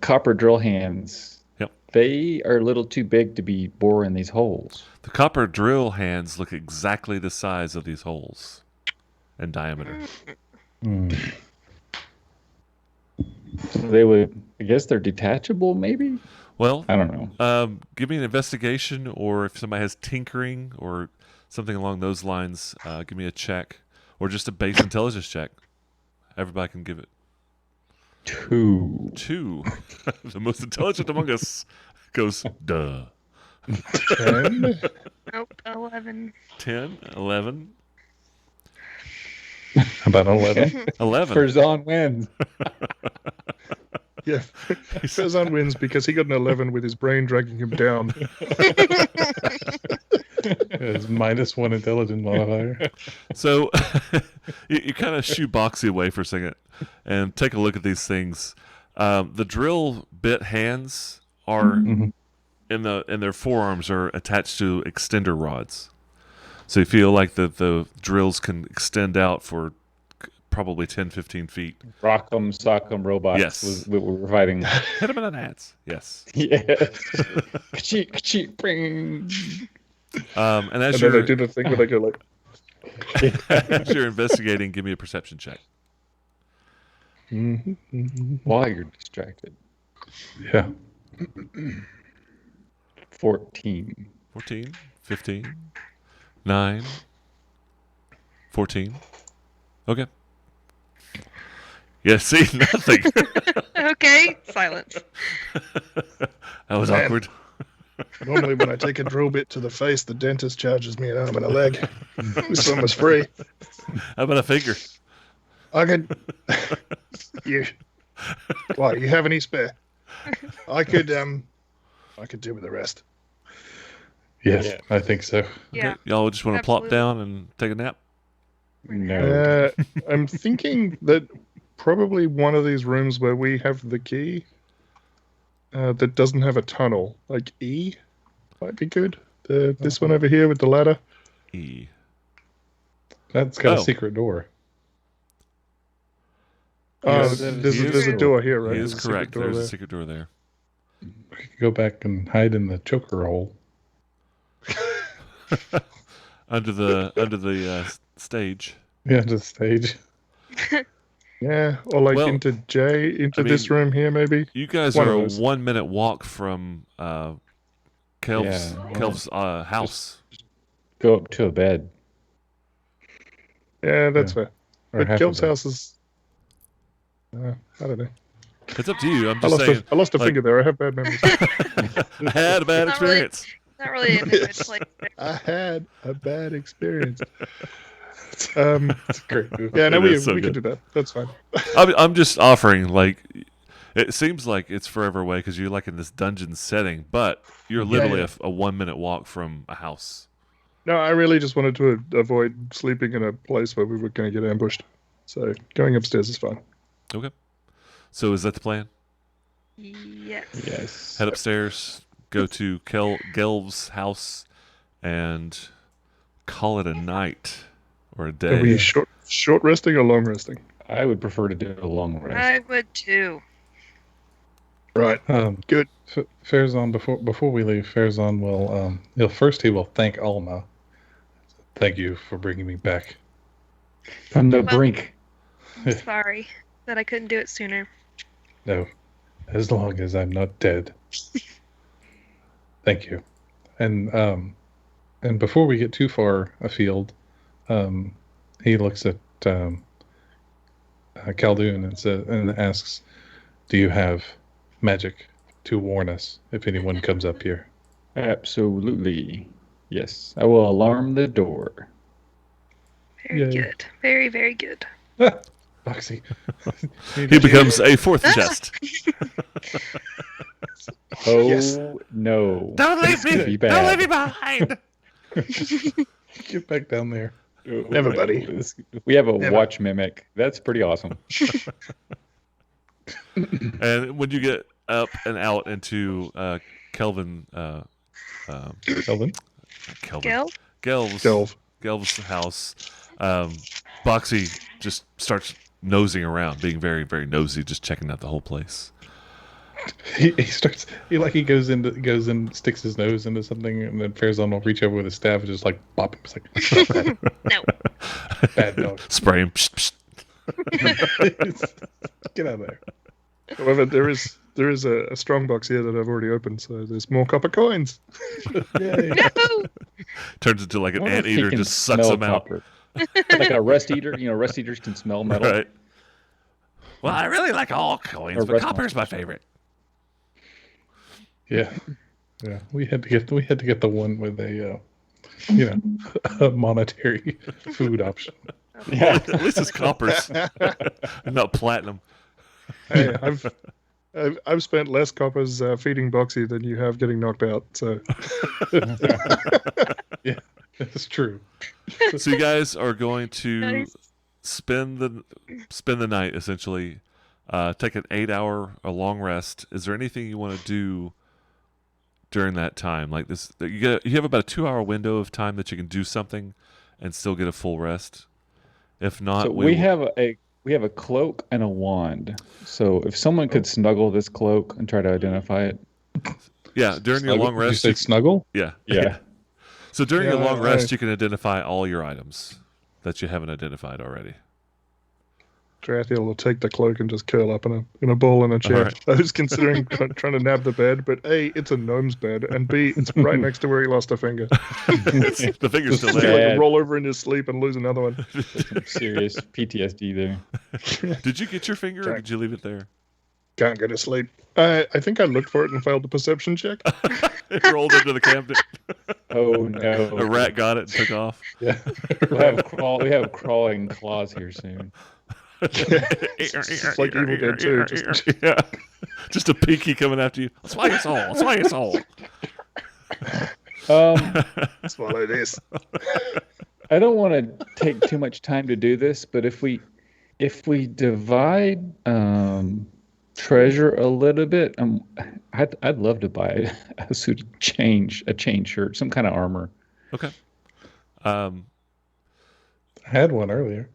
copper drill hands, Yep. they are a little too big to be boring these holes. The copper drill hands look exactly the size of these holes in diameter. So they would, I guess they're detachable, maybe? Well, I don't know. give me an investigation, or if somebody has tinkering or something along those lines, give me a check, or just a base intelligence check. Everybody can give it 2. 2. The most intelligent among us goes, duh. 10. Nope, 11. 10, 11, About 11. 11. Farazan wins. yeah, Farazan wins because he got an 11 with his brain dragging him down. It's -1 intelligence modifier. So you kind of shoo Boxy away for a second and take a look at these things. The drill bit hands are in their forearms are attached to extender rods. So you feel like the drills can extend out for probably 10, 15 feet. Rock'em Sock'em robots Yes. was what we were fighting. Hit them in the nuts. Yes. Yes. Ka-cheek, ka-cheek, bing. And as And then they you're do the thing where they go like, as you're investigating, give me a perception check. While you're distracted. Yeah. 14. 14, 15, 9, 14. Okay. Yeah, see, nothing. Okay, silence. That was Man. awkward. normally when I take a drill bit to the face, the dentist charges me an arm and a leg. This one was free. How about a finger? I could. you. What? You have any spare? I could do with the rest. Yes, Yeah. I think so. Yeah. Okay. Y'all just want to plop Absolutely. down and take a nap? No. I'm thinking that probably one of these rooms where we have the key that doesn't have a tunnel, like E, might be good. This one over here with the ladder. E. That's got Oh. a secret door. Oh, Yes, there's a door here, right? He is There's a secret correct. door There's a there. secret door there. We could go back and hide in the choker hole. Under the stage. Yeah, the stage. Yeah, or like Well, into this mean, room here, maybe. You guys One are of a those. 1 minute walk from Kelv's Yeah. Kelv's house. Go up to a bed. Yeah, that's fair. Or But half Kelp's of it. house is. I don't know. It's up to you. I'm I just lost, saying. I lost a like- finger there. I have bad memories. I had a bad Not really. experience. Not really in a good place. There. I had a bad experience. Um, It's a great movie. yeah, no, It we is so can good. do that. That's fine. I'm just offering, like, it seems like it's forever away because you're like in this dungeon setting, but you're literally yeah. a 1 minute walk from a house. No, I really just wanted to avoid sleeping in a place where we were going to get ambushed. So going upstairs is fine. Okay. So is that the plan? Yes. Yes. Head upstairs, go to Gelv's house, and call it a night or a Are day. we short resting or long resting? I would prefer to do a long rest. I would too. Right. Good. Farazan, before we leave, Farazan will he will thank Alma. Thank you for bringing me back. From the Well- brink. I'm sorry that I couldn't do it sooner. No, as long as I'm not dead. Thank you. And before we get too far afield, he looks at Khaldun and asks, "Do you have magic to warn us if anyone comes up here?" Absolutely. Yes. I will alarm the door. Very Yay. good. Very, very good. Foxy. He becomes a fourth chest. Oh, Yes. no. Don't leave This could be bad. behind. Get back down there. Never, buddy. We have a Never. watch mimic. That's pretty awesome. And when you get up and out into Kelvin, Kelvin. Kelvin, Gil? Gelv's house, Boxy just starts nosing around, being very, very nosy, just checking out the whole place. He goes in, sticks his nose into something, and then Farazan will reach over with his staff and just like bop him. It's like, "Stop that, No. bad dog. Spray him. Psh, psh. Get out of there." However, there is a strong box here that I've already opened, so there's more copper coins. Yay. No! Turns into like an I wonder if he anteater, can just sucks smell them out. copper. Like a rust eater. You know, rust eaters can smell metal. Right. Well, I really like all coins, Or but rest copper's my favorite. Yeah. We had to get the one with a a monetary food option. Yeah. At least it's coppers, and not platinum. Hey, I've spent less coppers feeding Boxy than you have getting knocked out. So That's true. So you guys are going to Nice. spend the night essentially. Take an 8-hour a long rest. Is there anything you want to do during that time? Like this, you have about a 2-hour window of time that you can do something and still get a full rest. If not, So we have a cloak and a wand. So if someone could snuggle this cloak and try to identify it. yeah during your long Did you rest. say snuggle? Yeah. Yeah. So during your Yeah, long rest, you can identify all your items that you haven't identified already. Drathiel will take the cloak and just curl up in a ball in a chair. Alright. I was considering trying to nab the bed, but A, it's a gnome's bed, and B, it's right next to where he lost a finger. The finger's still Just there. like to roll over in his sleep and lose another one. Some serious PTSD there. Did you get your finger, or Jack. did you leave it there? Can't go to sleep. I think I looked for it and failed the perception check. It rolled into the cabinet. Oh no. A rat got it and took off. Yeah. We have crawling claws here soon. It's like Evil Dead 2. Yeah. Just a pinky coming after you. Swallow your soul. Swallow your soul. Swallow this. I don't want to take too much time to do this, but if we divide treasure a little bit, I'd love to buy a suit of chain shirt, some kind of armor. Okay. I had one earlier.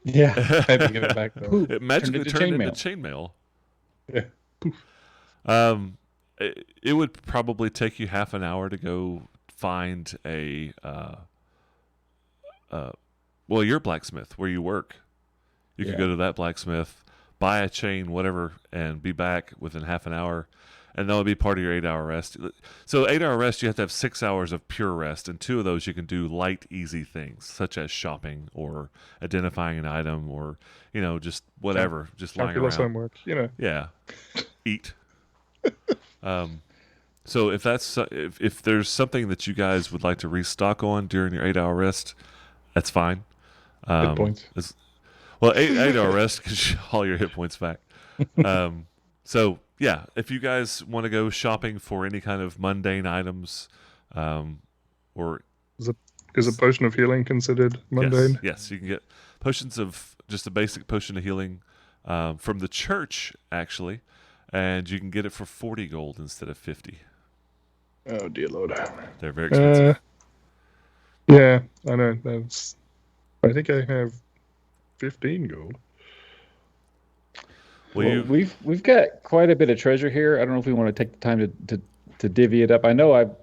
Yeah. I had to give it back though. It magically turned into chainmail. Yeah. It would probably take you half an hour to go find a your blacksmith where you work. You could go to that blacksmith, buy a chain, whatever, and be back within half an hour, and that would be part of your 8-hour rest. So 8-hour rest, you have to have 6 hours of pure rest, and 2 of those you can do light, easy things such as shopping or identifying an item or just whatever, just lying around. Homework, Yeah, eat. So if there's something that you guys would like to restock on during your 8-hour rest, that's fine. Hit points. 8-hour rest because all your hit points back. So yeah, if you guys want to go shopping for any kind of mundane items, or is a potion of healing considered mundane? Yes, you can get potions of just a basic potion of healing from the church actually, and you can get it for 40 gold instead of 50. Oh dear Lord. They're very expensive. Yeah, I know. I think I have 15 gold. Well, we've got quite a bit of treasure here. I don't know if we want to take the time to divvy it up. I know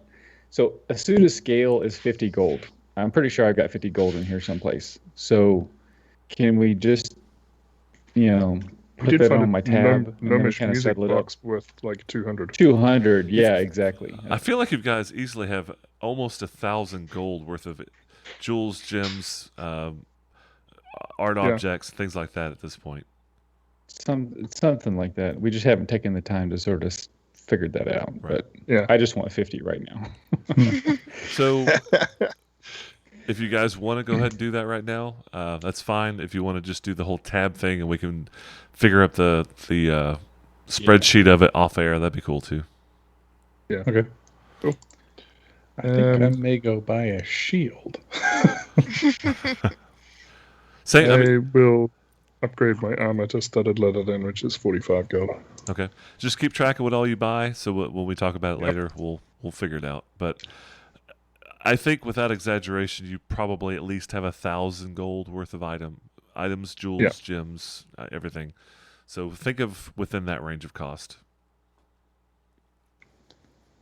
so a suit of scale is 50 gold. I'm pretty sure I've got 50 gold in here someplace. So can we just put that on my tab and then kind of settle it up? Worth like 200. 200, yeah, exactly. I feel like you guys easily have almost 1,000 gold worth of it. Jewels, gems, art objects, things like that at this point. Something like that. We just haven't taken the time to sort of figure that out. Right. But yeah, I just want 50 right now. So if you guys want to go ahead and do that right now, that's fine. If you want to just do the whole tab thing and we can figure up the spreadsheet of it off air, that'd be cool too. Yeah. Okay. Cool. I think I may go buy a shield. I will upgrade my armor to studded leather then, which is 45 gold. Okay. Just keep track of what all you buy, so when we talk about it later, we'll figure it out. But I think without exaggeration, you probably at least have 1,000 gold worth of items, jewels, gems, everything. So think of within that range of cost.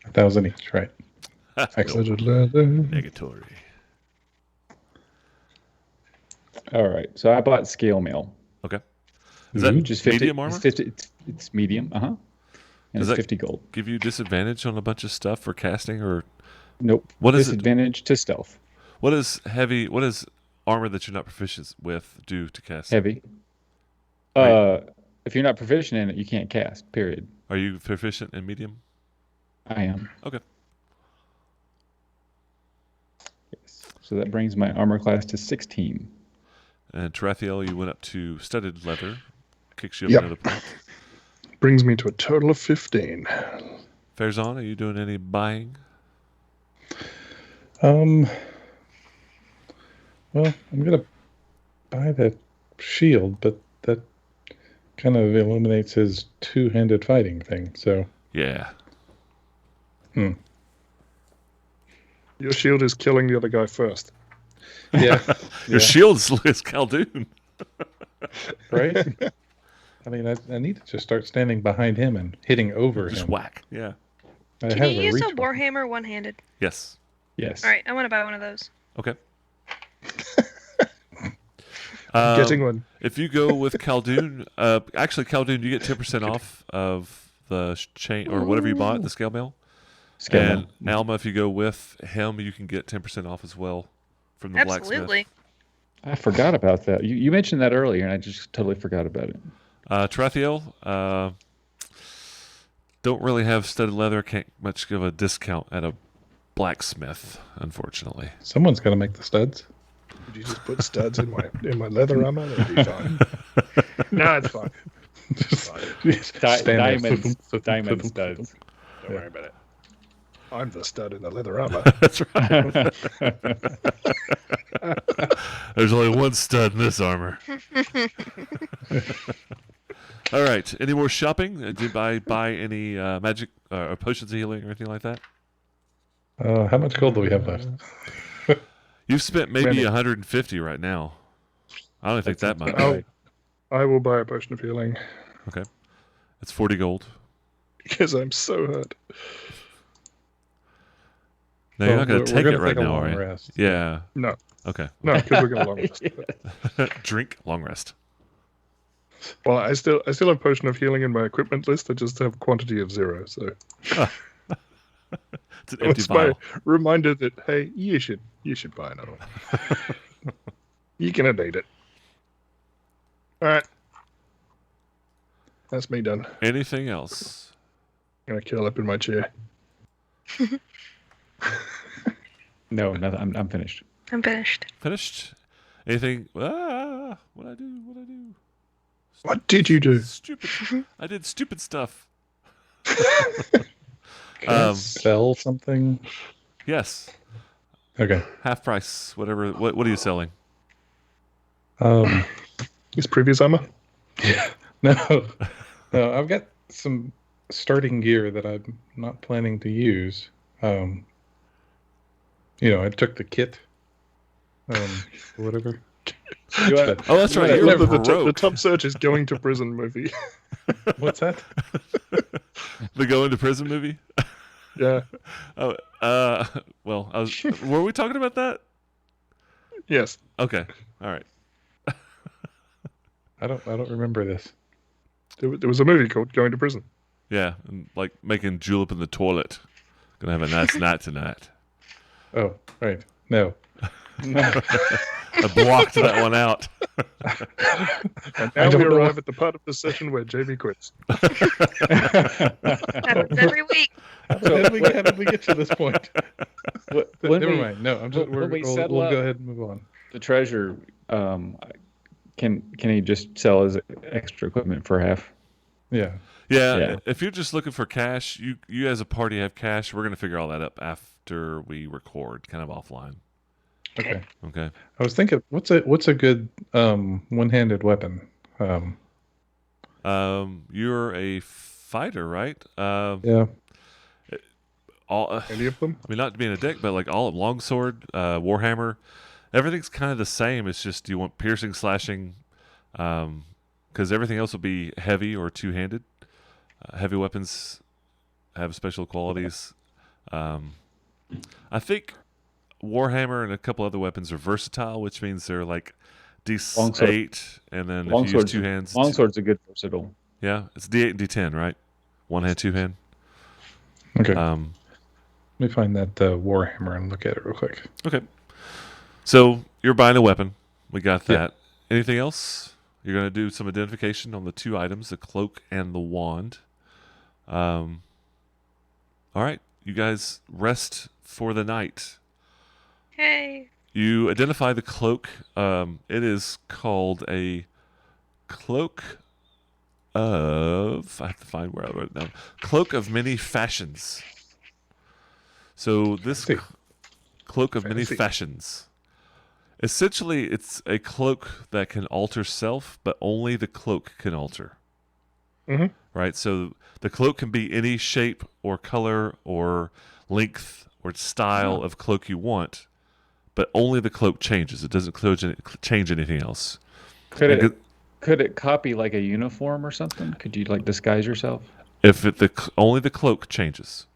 1,000 each, right? Studded leather. Negatory. All right. So I bought scale mail. Okay. Is that which is 50, medium armor? It's medium. And Does it's 50 gold. Give you disadvantage on a bunch of stuff for casting or? Nope. What is disadvantage to stealth? What is armor that you're not proficient with do to cast? Heavy. Right. If you're not proficient in it, you can't cast. Period. Are you proficient in medium? I am. Okay. Yes. So that brings my armor class to 16. And Tarathiel, you went up to studded leather. Kicks you up another point. Brings me to a total of 15. Farazan, are you doing any buying? Well, I'm gonna buy that shield, but that kind of eliminates his two-handed fighting thing. So yeah. Your shield is killing the other guy first. Yeah, Your shield is Khaldun. right. I mean, I need to just start standing behind him and hitting over Just him. whack. Yeah. Can you use a warhammer one-handed? Yes. Yes. All right, I want to buy one of those. Okay. Getting one. If you go with Khaldun, actually Khaldun, you get 10% off of the chain or whatever you bought, the scale mail. And Alma, if you go with him, you can get 10% off as well from the Absolutely. blacksmith. I forgot about that. You mentioned that earlier, and I just totally forgot about it. Tarathiel, don't really have studded leather. Can't much give a discount at a blacksmith, unfortunately. Someone's got to make the studs. Could you just put studs in my leather armor? That'd be fine. No, it's fine. It's fine. Diamond studs. Don't worry about it. I'm the stud in the leather armor. That's right. There's only one stud in this armor. All right. Any more shopping? Did I buy any magic or potions of healing or anything like that? How much gold do we have left? You've spent maybe Many. 150 right now. I don't think that much. I will buy a potion of healing Okay. It's 40 gold. because I'm so hurt. No, you're not going to take it right take a now, long are you? rest. Yeah. No, Okay. no, because we're going to long rest. Drink, long rest. Well, I still have potion of healing in my equipment list. I just have quantity of 0. So It's an empty it's my vial. reminder that hey, you should buy another one. You're gonna need it. All right, that's me done. Anything else? I'm gonna curl up in my chair. No, nothing. I'm finished. I'm finished. Finished? Anything? What I do? What did you do? Stupid. I did stupid stuff. Sell something? Yes. Okay. Half price. Whatever. What are you selling? His previous armor. No, I've got some starting gear that I'm not planning to use. I took the kit, whatever. Oh, that's right. I You're love that the broke. top search is going to prison movie. What's that? The Going to Prison movie? Yeah. Oh, well, were we talking about that? Yes. Okay. All right. I don't remember this. There was a movie called Going to Prison. Yeah, and like making julep in the toilet. Gonna have a nice night tonight. Oh, right. No. I blocked that one out. And I now don't we know. arrive at the part of the session where JB quits. Happens every week. How did we get to this point? When Never we- mind. No, I'm just. when we We'll settle go up- ahead and move on. The treasure, can he just sell his extra equipment for half? Yeah. Yeah, if you're just looking for cash, you as a party have cash. We're gonna figure all that up after we record, kind of offline. Okay. Okay. I was thinking, what's a good one-handed weapon? You're a fighter, right? Yeah. Any of them? I mean, not to be a dick, but like all longsword, warhammer, everything's kind of the same. It's just you want piercing, slashing, because everything else will be heavy or two-handed. Heavy weapons have special qualities. I think warhammer and a couple other weapons are versatile, which means they're like D8, and then if you use two hands. Longsword's a good versatile. Yeah, it's D8 and D10, right? One hand, two hand. Okay. Let me find that Warhammer and look at it real quick. Okay. So you're buying a weapon. We got Yeah. that. Anything else? You're going to do some identification on the two items, the cloak and the wand. All right. You guys rest for the night. Hey. You identify the cloak. It is called a cloak of... I have to find where I wrote it down. Cloak of many fashions. So this Fancy. cloak of many Fancy. fashions. Essentially, it's a cloak that can alter self, but only the cloak can alter. Mhm. Right? So the cloak can be any shape or color or length or style of cloak you want, but only the cloak changes. It doesn't change anything else. Could it copy like a uniform or something? Could you like disguise yourself? If only the cloak changes.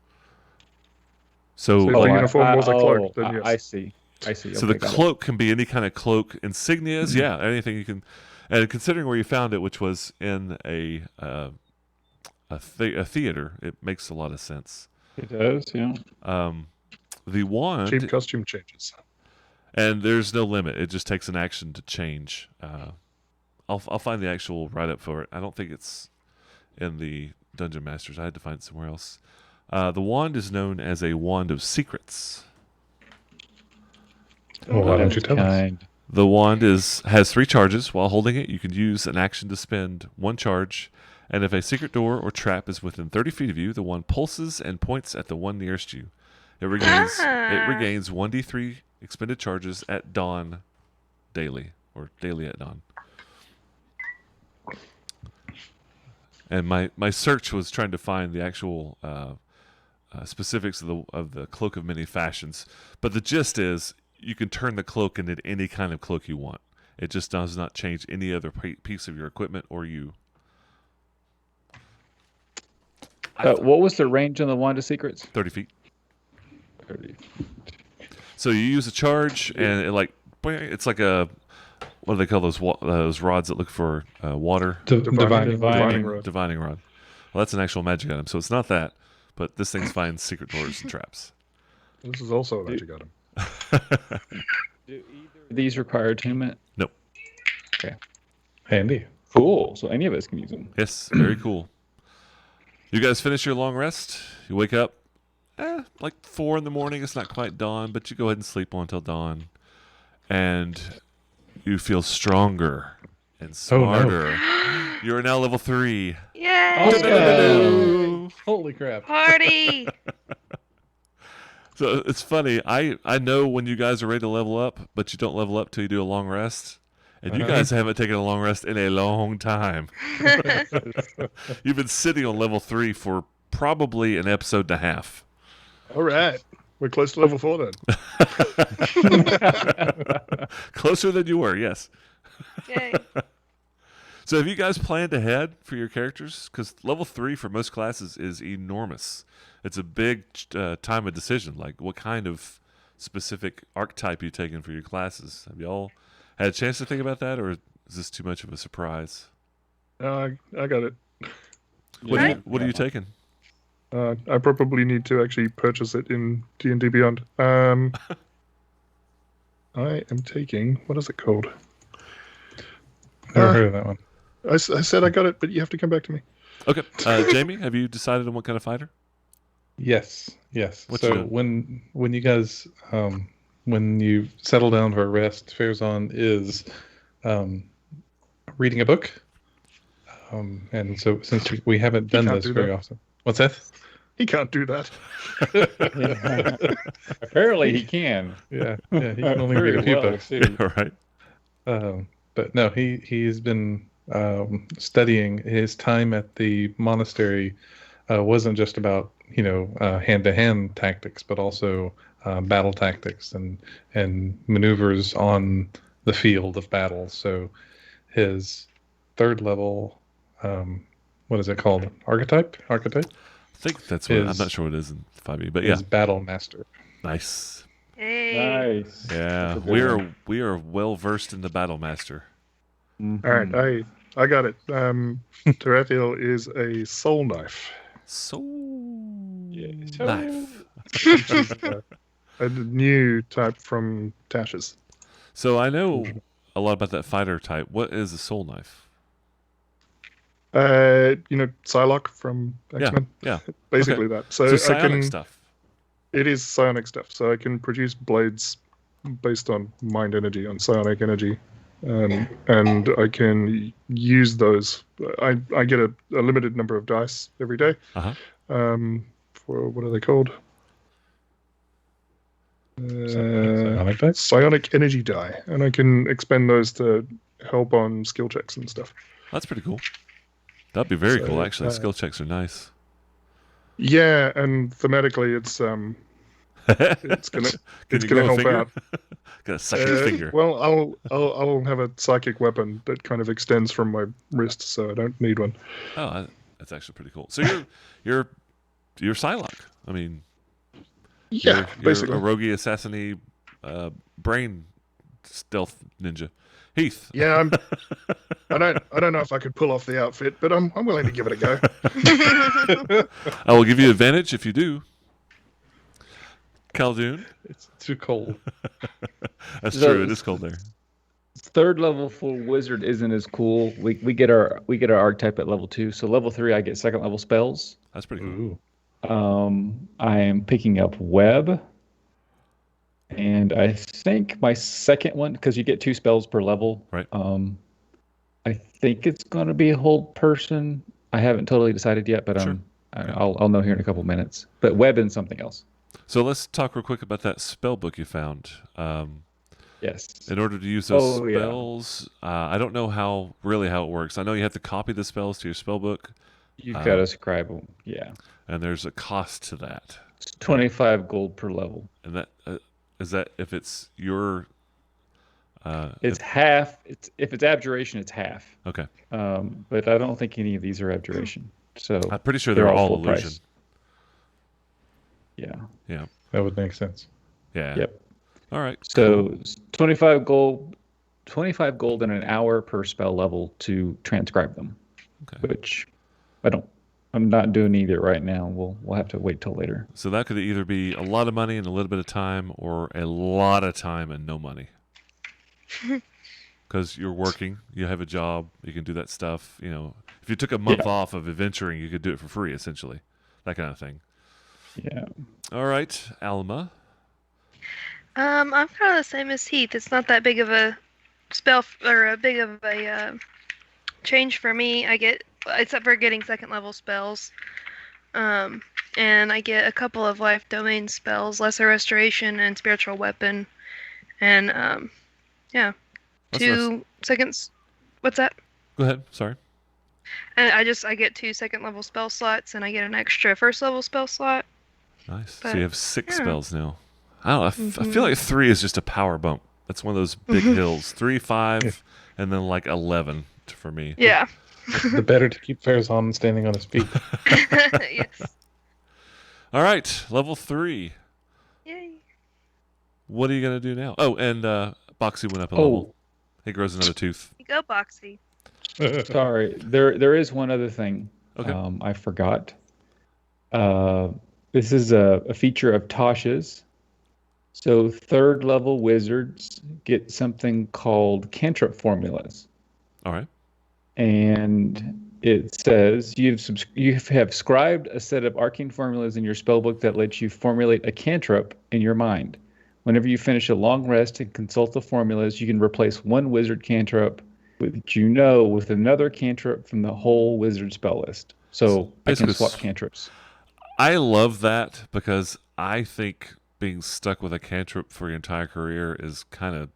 So, So like, the uniform was a cloak, then yes. I see. So so the cloak can be any kind of cloak, insignias, yeah, anything you can. And considering where you found it, which was in a theater, it makes a lot of sense. It does, yeah. The wand, Cheap costume changes. and there's no limit. It just takes an action to change. I'll find the actual write-up for it. I don't think it's in the Dungeon Masters. I had to find it somewhere else. The wand is known as a wand of secrets. Well, why don't you tell us? The wand has 3 charges. While holding it, you can use an action to spend 1 charge. And if a secret door or trap is within 30 feet of you, the wand pulses and points at the one nearest you. It regains 1d3 expended charges at dawn daily, or daily at dawn. And my search was trying to find the actual specifics of the cloak of many fashions, but the gist is you can turn the cloak into any kind of cloak you want. It just does not change any other piece of your equipment or you. What was the range on the Wand of Secrets? 30 feet. 30. So you use a charge, and it's like a, what do they call those rods that look for water? Divining rod. Divining rod. Well, that's an actual magic item, so it's not that, but this thing finds secret doors and traps. This is also a magic item. Do either of these require attunement? Nope. Okay. Handy. Cool. So any of us can use them. Yes, very cool. You guys finish your long rest. You wake up like 4 in the morning. It's not quite dawn, but you go ahead and sleep on until dawn. And you feel stronger and smarter. You are now level 3. Yay! Awesome. Holy crap. Party! So it's funny. I know when you guys are ready to level up, but you don't level up till you do a long rest. And you guys haven't taken a long rest in a long time. You've been sitting on level 3 for probably an episode and a half. All right. We're close to level 4 then. Closer than you were, yes. Yay. So have you guys planned ahead for your characters? Because level 3 for most classes is enormous. It's a big time of decision, like what kind of specific archetype you taking for your classes. Have you all had a chance to think about that, or is this too much of a surprise? I got it. What are you taking? I probably need to actually purchase it in D&D Beyond. I am taking... What is it called? Never heard of that one. I said I got it, but you have to come back to me. Okay. Jamie, have you decided on what kind of fighter? Yes. What So you doing? when you guys when you settle down for a rest, Farazan is reading a book. And so since we haven't done this very often. What's that? He can't do that. Apparently he can. Yeah, he can only Very read a few well, books. too. All right. But no, he's been studying. His time at the monastery wasn't just about hand-to-hand tactics, but also battle tactics and maneuvers on the field of battle. So his 3rd level, what is it called? Archetype? I think that's what I'm not sure what it is in 5e, but yeah. Is Battle Master. Nice. Hey. Nice. Yeah, That's a good we are well versed in the Battle Master. Mhm. All right, I got it. Tarathiel is a soul knife. So Yeah. knife. Which is a new type from Tasha's. So I know a lot about that fighter type. What is a soul knife? Psylocke from X-Men. Yeah. Basically Okay. that. So So I psionic can. stuff. It is psionic stuff. So I can produce blades based on mind energy, on psionic energy, and I can use those. I get a limited number of dice every day. Uh-huh. For what are they called? Psionic dice? Psionic energy die, and I can expend those to help on skill checks and stuff. That's pretty cool. That'd be very So, cool, actually. Skill checks are nice. Yeah, and thematically, it's gonna Can you grow a help finger? out. Got a second finger. Well, I'll have a psychic weapon that kind of extends from my wrist, so I don't need one. Oh, that's actually pretty cool. So you're Psylocke. I mean, Yeah, you're basically. a roguey assassin brain stealth ninja. Heath. Yeah, I don't know if I could pull off the outfit, but I'm willing to give it a go. I will give you advantage if you do. Khaldun. It's too cold. That's So- true. It is cold there. 3rd level full wizard isn't as cool. We get our archetype at level 2. So level 3 I get 2nd level spells. That's pretty cool. Ooh. I am picking up web. And I think my second one, because you get 2 spells per level. Right. I think it's going to be a hold person. I haven't totally decided yet, but Sure. I'll know here in a couple minutes. But web and something else. So let's talk real quick about that spell book you found. Yes. In order to use those yeah. spells, I don't know how it works. I know you have to copy the spells to your spell book, You've got to scribe them. Yeah. and there's a cost to that. It's 25 gold per level. And that is that if it's your It's half. If it's abjuration, it's half. okay. But I don't think any of these are abjuration. So I'm pretty sure they're all full illusion. price. Yeah. Yeah. That would make sense. Yeah. Yep. All right. So 25 gold in an hour per spell level to transcribe them. Okay. Which I'm not doing either right now. We'll have to wait till later. So that could either be a lot of money and a little bit of time, or a lot of time and no money. Because you're working, you have a job, you can do that stuff. You know, if you took a month off of adventuring, you could do it for free, essentially. That kind of thing. Yeah. All right, Alma. I'm kind of the same as Heath. It's not that big of a spell or a big of a change for me. I get, except for getting second level spells, and I get a couple of life domain spells, lesser restoration and spiritual weapon, and yeah, That's 2 seconds. What's that? Go ahead. Sorry. And I get 2 second level spell slots, and I get an extra first level spell slot. Nice. So But, you have 6 yeah. spells now. I don't know. I feel like 3 is just a power bump. That's one of those big hills. 3, 5, and then like 11 for me. Yeah. The better to keep Farazan standing on his feet. Yes. All right, level 3. Yay. What are you gonna do now? Oh, and Boxy went up a level. He grows another tooth. You go, Boxy. Sorry. There is one other thing. Okay. I forgot. This is a feature of Tasha's. So 3rd level wizards get something called Kantra Formulas. All right. And it says you have scribed a set of arcane formulas in your spellbook that lets you formulate a cantrip in your mind. Whenever you finish a long rest and consult the formulas, you can replace one wizard cantrip with another cantrip from the whole wizard spell list. So I can swap cantrips. I love that because I think being stuck with a cantrip for your entire career is kind of.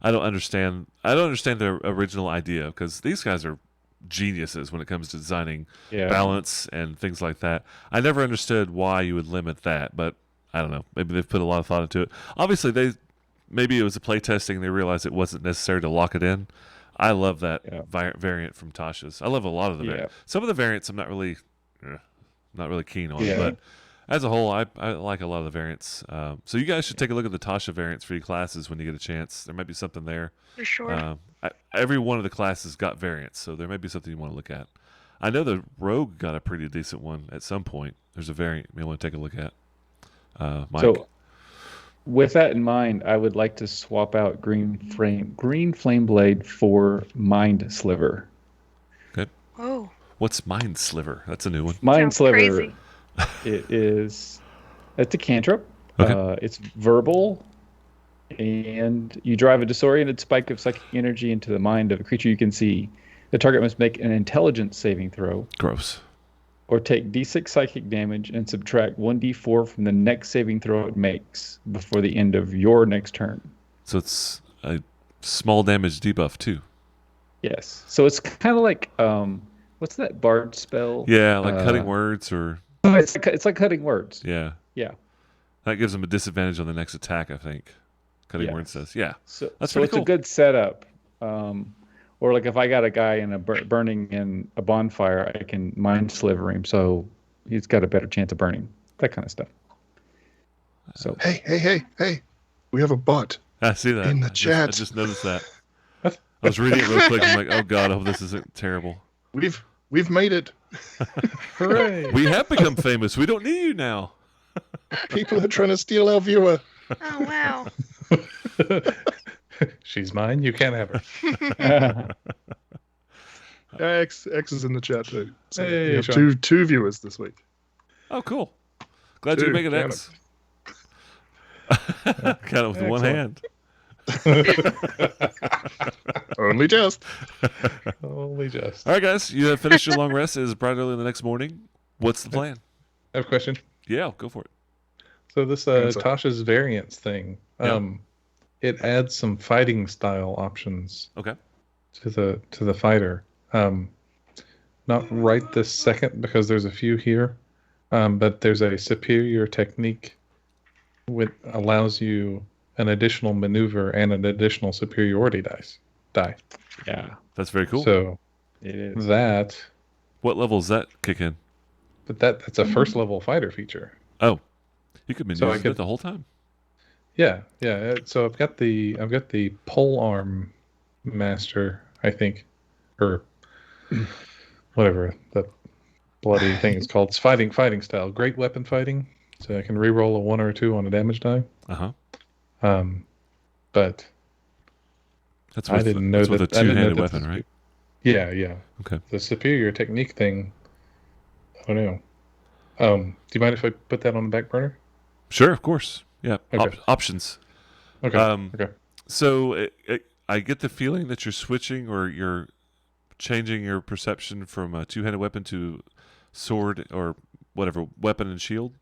I don't understand the original idea, because these guys are geniuses when it comes to designing balance and things like that. I never understood why you would limit that, but I don't know. Maybe they've put a lot of thought into it. Obviously, maybe it was a play testing. They realized it wasn't necessary to lock it in. I love that variant from Tasha's. I love a lot of the variants. Some of the variants I'm not really keen on, but as a whole, I like a lot of the variants. So you guys should take a look at the Tasha variants for your classes when you get a chance. There might be something there. For sure. Every one of the classes got variants, so there may be something you want to look at. I know the Rogue got a pretty decent one at some point. There's a variant you may want to take a look at. Mike. So, with that in mind, I would like to swap out Green Flame Blade for Mind Sliver. Okay. Oh. What's Mind Sliver? That's a new one. Mind Sounds Sliver. crazy. It's a cantrip. Okay. It's verbal, and you drive a disoriented spike of psychic energy into the mind of a creature you can see. The target must make an intelligence saving throw. Gross. Or take d6 psychic damage and subtract 1d4 from the next saving throw it makes before the end of your next turn. So it's a small damage debuff too. Yes. So it's kind of like what's that bard spell? Yeah, like cutting words or. It's like cutting words. Yeah. Yeah. That gives them a disadvantage on the next attack, I think. Cutting words says, yeah. So That's it's cool. a good setup. Or like if I got a guy in a burning in a bonfire, I can mind sliver him, so he's got a better chance of burning. That kind of stuff. So Hey! We have a bot I see that in the chat. I just noticed that. I was reading it real quick. I'm like, oh god, I hope this isn't terrible. We've made it. Hooray! We have become famous. We don't need you now. People are trying to steal our viewer. Oh, wow. She's mine. You can't have her. X is in the chat too. So Hey, you have Sean. two viewers this week. Oh, cool. Glad you could make it Count X. Got it with one hand. Only just. Only just. All right, guys, you have finished your long rest. It is bright early the next morning. What's the plan? I have a question. Yeah, go for it. So this Answer. Tasha's variants thing, Yeah. it adds some fighting style options Okay. to the fighter. Not right this second because there's a few here, but there's a superior technique which allows you an additional maneuver and an additional superiority die. Yeah, That's very cool. So it is. that, What level does that kick in? but that's a first level fighter feature. Oh, you could be So I using it could- the whole time. Yeah. So I've got the pole arm master, I think, or whatever the bloody thing is called. It's fighting style, great weapon fighting. So I can reroll a 1 or a 2 on a damage die. But That's I with, didn't know that's with that a I didn't know two-handed that weapon, the- right? Yeah. Okay. The superior technique thing, I don't know. Do you mind if I put that on the back burner? Sure, of course. Yeah. Okay. Options. Okay. Okay. Okay. So I get the feeling that you're switching or you're changing your perception from a two-handed weapon to sword or whatever, weapon and shield.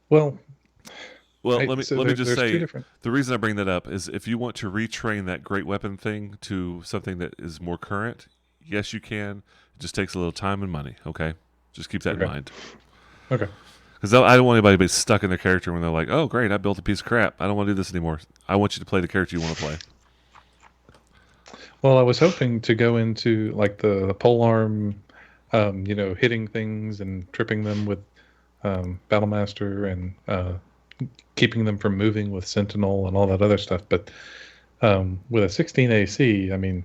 Well, Well, I- let me so let me there- just there's two say different. the reason I bring that up is if you want to retrain that great weapon thing to something that is more current, yes, you can. It just takes a little time and money. Okay, just keep that in Okay. mind. Okay. Because I don't want anybody to be stuck in their character when they're like, "Oh, great, I built a piece of crap. I don't want to do this anymore." I want you to play the character you want to play. Well, I was hoping to go into like the pole arm, hitting things and tripping them with Battlemaster and keeping them from moving with Sentinel and all that other stuff. But with a 16 AC, I mean,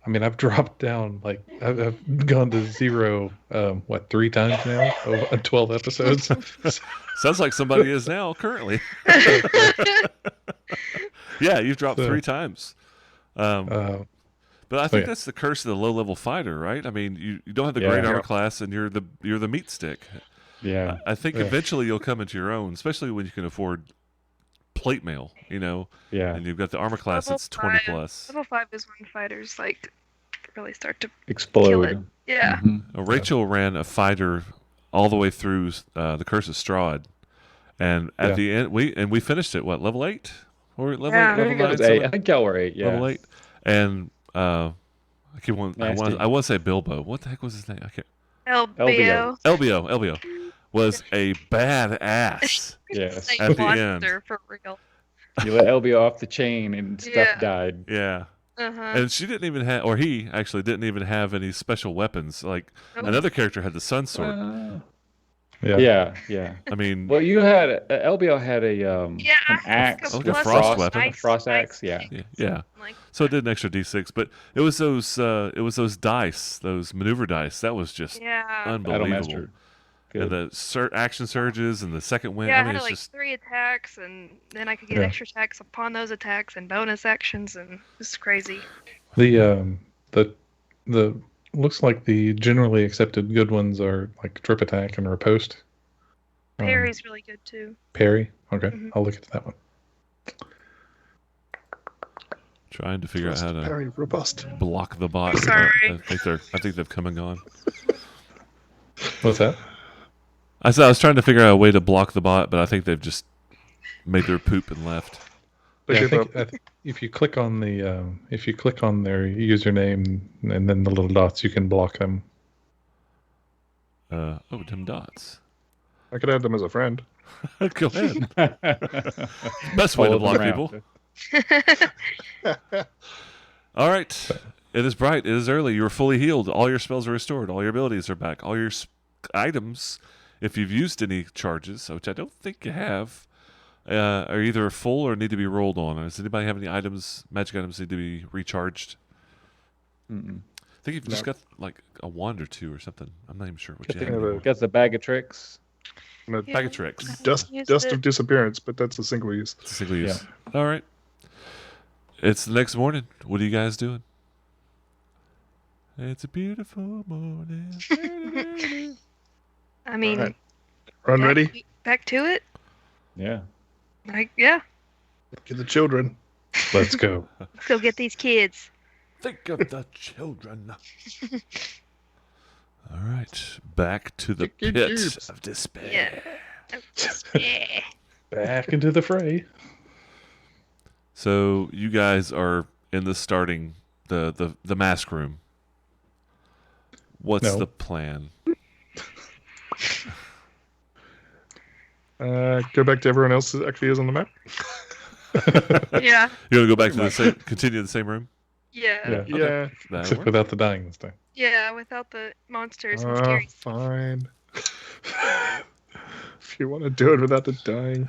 I've dropped down like I've gone to 0, 3 times now over 12 episodes. Sounds like somebody is now currently. Yeah, you've dropped So, 3 times. But I think that's the curse of the low-level fighter, right? I mean, you don't have the great Yeah. armor class, and you're the meat stick. Yeah. I think Yeah. eventually you'll come into your own, especially when you can afford plate mail, Yeah. and you've got the armor class Level that's 20 5. plus. Level 5 is when fighters like really start to kill it. Explode. Yeah. Mhm. Rachel ran a fighter all the way through the Curse of Strahd, and at Yeah. the end we finished it. What, level 8 or level Yeah. 8, I level think it 9, was 8. I think y'all were 8. Yeah. level 8, and I keep one. Nasty. I want to say Bilbo. What the heck was his name? I can't. LBO. LBO was a badass. Yes. Like At the monster end. for real. You let LBO off the chain and stuff Yeah. died. Yeah. Uh-huh. And she didn't even have, or he actually didn't even have any special weapons. Like Oh. another character had the sun sword. Yeah. Yeah. I mean, Well, you had LBO had an axe, like a with frost weapon. a frost axe. Yeah. yeah. Like, So it did an extra D6, but it was those dice, those maneuver dice. That was just yeah. unbelievable. Battlemaster. And Good. the action surges and the second wind. Yeah, I I mean, had it's like just 3 attacks, and then I could get Yeah. extra attacks upon those attacks and bonus actions, and it's crazy. The looks like the generally accepted good ones are like trip attack and riposte. Parry's really good too. Parry. Okay, Mhm. I'll look at that one. trying to figure out how to Very robust. block the bot. Sorry. I think they've come and gone. What's that? I was trying to figure out a way to block the bot, but I think they've just made their poop and left. They Yeah, give up. I think if you click on their username and then the little dots, you can block them. Dim dots. I could add them as a friend. Go ahead. Best way to Follow them block around. people. All right. It is bright. It is early. You are fully healed. All your spells are restored. All your abilities are back. All your items, if you've used any charges, which I don't think you have, are either full or need to be rolled on. Does anybody have any magic items need to be recharged? Mm-mm. I think you've just got like a wand or 2 or something. I'm not even sure what you think have. of a- anymore. Got the bag of tricks. And a Bag of tricks. dust Used dust it. of disappearance, but that's a single use. It's a single use. All right. It's the next morning. What are you guys doing? It's a beautiful morning. I mean, Alright. Run ready? back to it. Yeah. Yeah. Get the children. Let's go. Let's go get these kids. Think of the children. All right, back to the Chicken pit cubes. of despair. Yeah. Back into the fray. So you guys are in the starting the mask room. What's No. the plan? Go back to everyone else that actually is on the map. Yeah. You want to go back to the same, continue in the same room? Yeah. Yeah. Yeah. That'll Except work. without the dying this time. Yeah, without the monsters and scary. Fine. If you want to do it without the dying.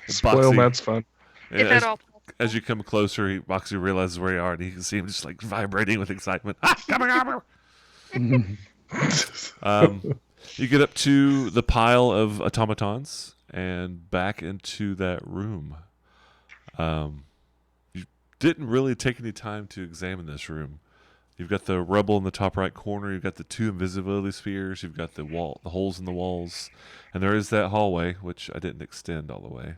Spoil Boxy- Matt's fun. If as, at all possible. as you come closer, Boxy realizes where you are, and you can see him just like vibrating with excitement. Ah, coming over! You get up to the pile of automatons and back into that room. You didn't really take any time to examine this room. You've got the rubble in the top right corner. You've got the 2 invisibility spheres. You've got the holes in the walls, and there is that hallway, which I didn't extend all the way.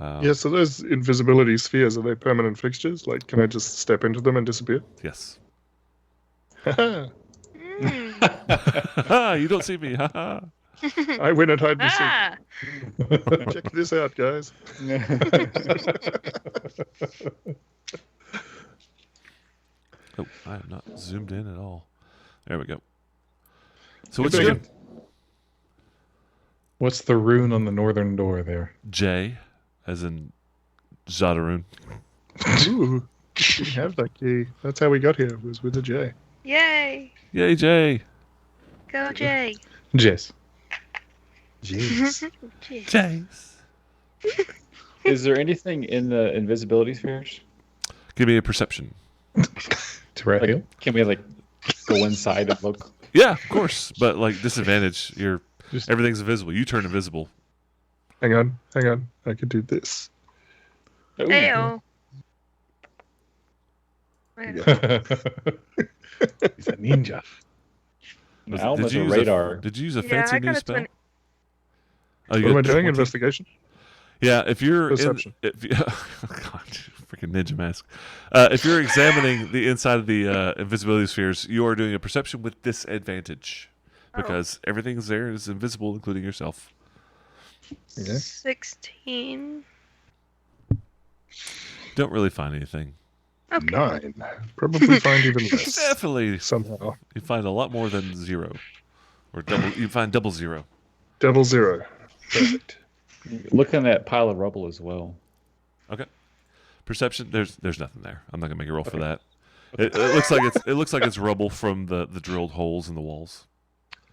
Yeah, so those invisibility spheres, are they permanent fixtures? Like, can I just step into them and disappear? Yes. I You don't see me. win at hide and seek. Ah! Check this out, guys. Oh, I am not zoomed in at all. There we go. So Hey, what's your Megan. What's the rune on the northern door there? J, as in Zadarun? Ooh, we have that key. That's how we got here, was with a J. Yay! Yay, J. Go Jay! Jess. Jeez. Jay. Jace. Is there anything in the invisibility spheres? Give me a perception. To right Like, can we go inside and look? Yeah, of course, but like disadvantage. Just- Everything's invisible. You turn invisible. Hang on. I could do this. Ooh. Heyo. He's a ninja. Now Did with you a use radar. Did you use a Yeah, fancy I new got a spell? 20. Oh, you What am I got doing? 20? Investigation? Yeah, if you're Perception. if you, God, freaking ninja mask. If you're examining the inside of the invisibility spheres, you are doing a perception with disadvantage because everything's there is invisible, including yourself. Okay. 16. Don't really find anything. Okay. 9. Probably find even less. Definitely, Somehow. you find a lot more than 0, or double. You find double 0. Double 0. Perfect. Look in that pile of rubble as well. Okay. Perception. There's nothing there. I'm not gonna make a roll for that. It looks like it's rubble from the drilled holes in the walls.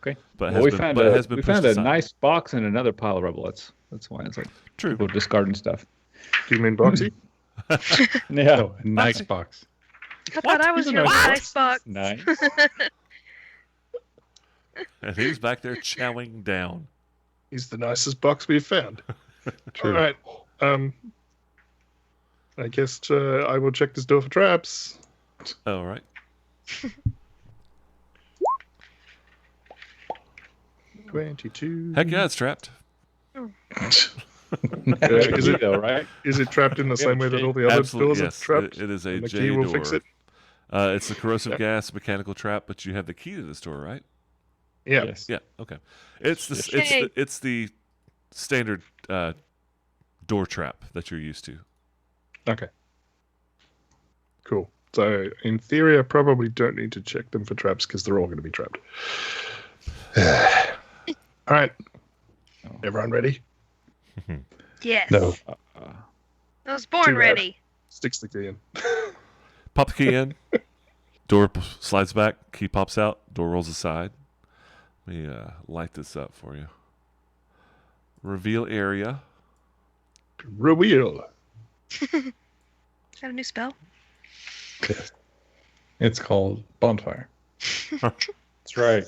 Okay. But it Well, has been we pushed found a aside. nice box in another pile of rubble. That's why it's like True. people discarding stuff. Do you mean Boxy? Yeah. Oh, a nice box. I thought I was He's a your nice nice box. Nice. And he's back there chowing down. He's the nicest box we've found. True. All right. I guess I will check this door for traps. All right. 22. Heck yeah, it's trapped. Is Is it- it though, right? Is it trapped in the Yeah, same way that all the other Absolutely, doors yes. are trapped? It is a And the J key will door. fix it? It's the corrosive Yeah. gas mechanical trap, but you have the key to this door, right? Yeah. Yes. Yeah. Okay. It's the Yay. it's the standard door trap that you're used to. Okay. Cool. So, in theory, I probably don't need to check them for traps because they're all going to be trapped. All right. Everyone ready? Yes. No. I was born Too bad. ready. Sticks the key in. Pop the key in. Door slides back. Key pops out. Door rolls aside. Let me light this up for you. Reveal area. Reveal. Is that a new spell? It's called bonfire. That's right.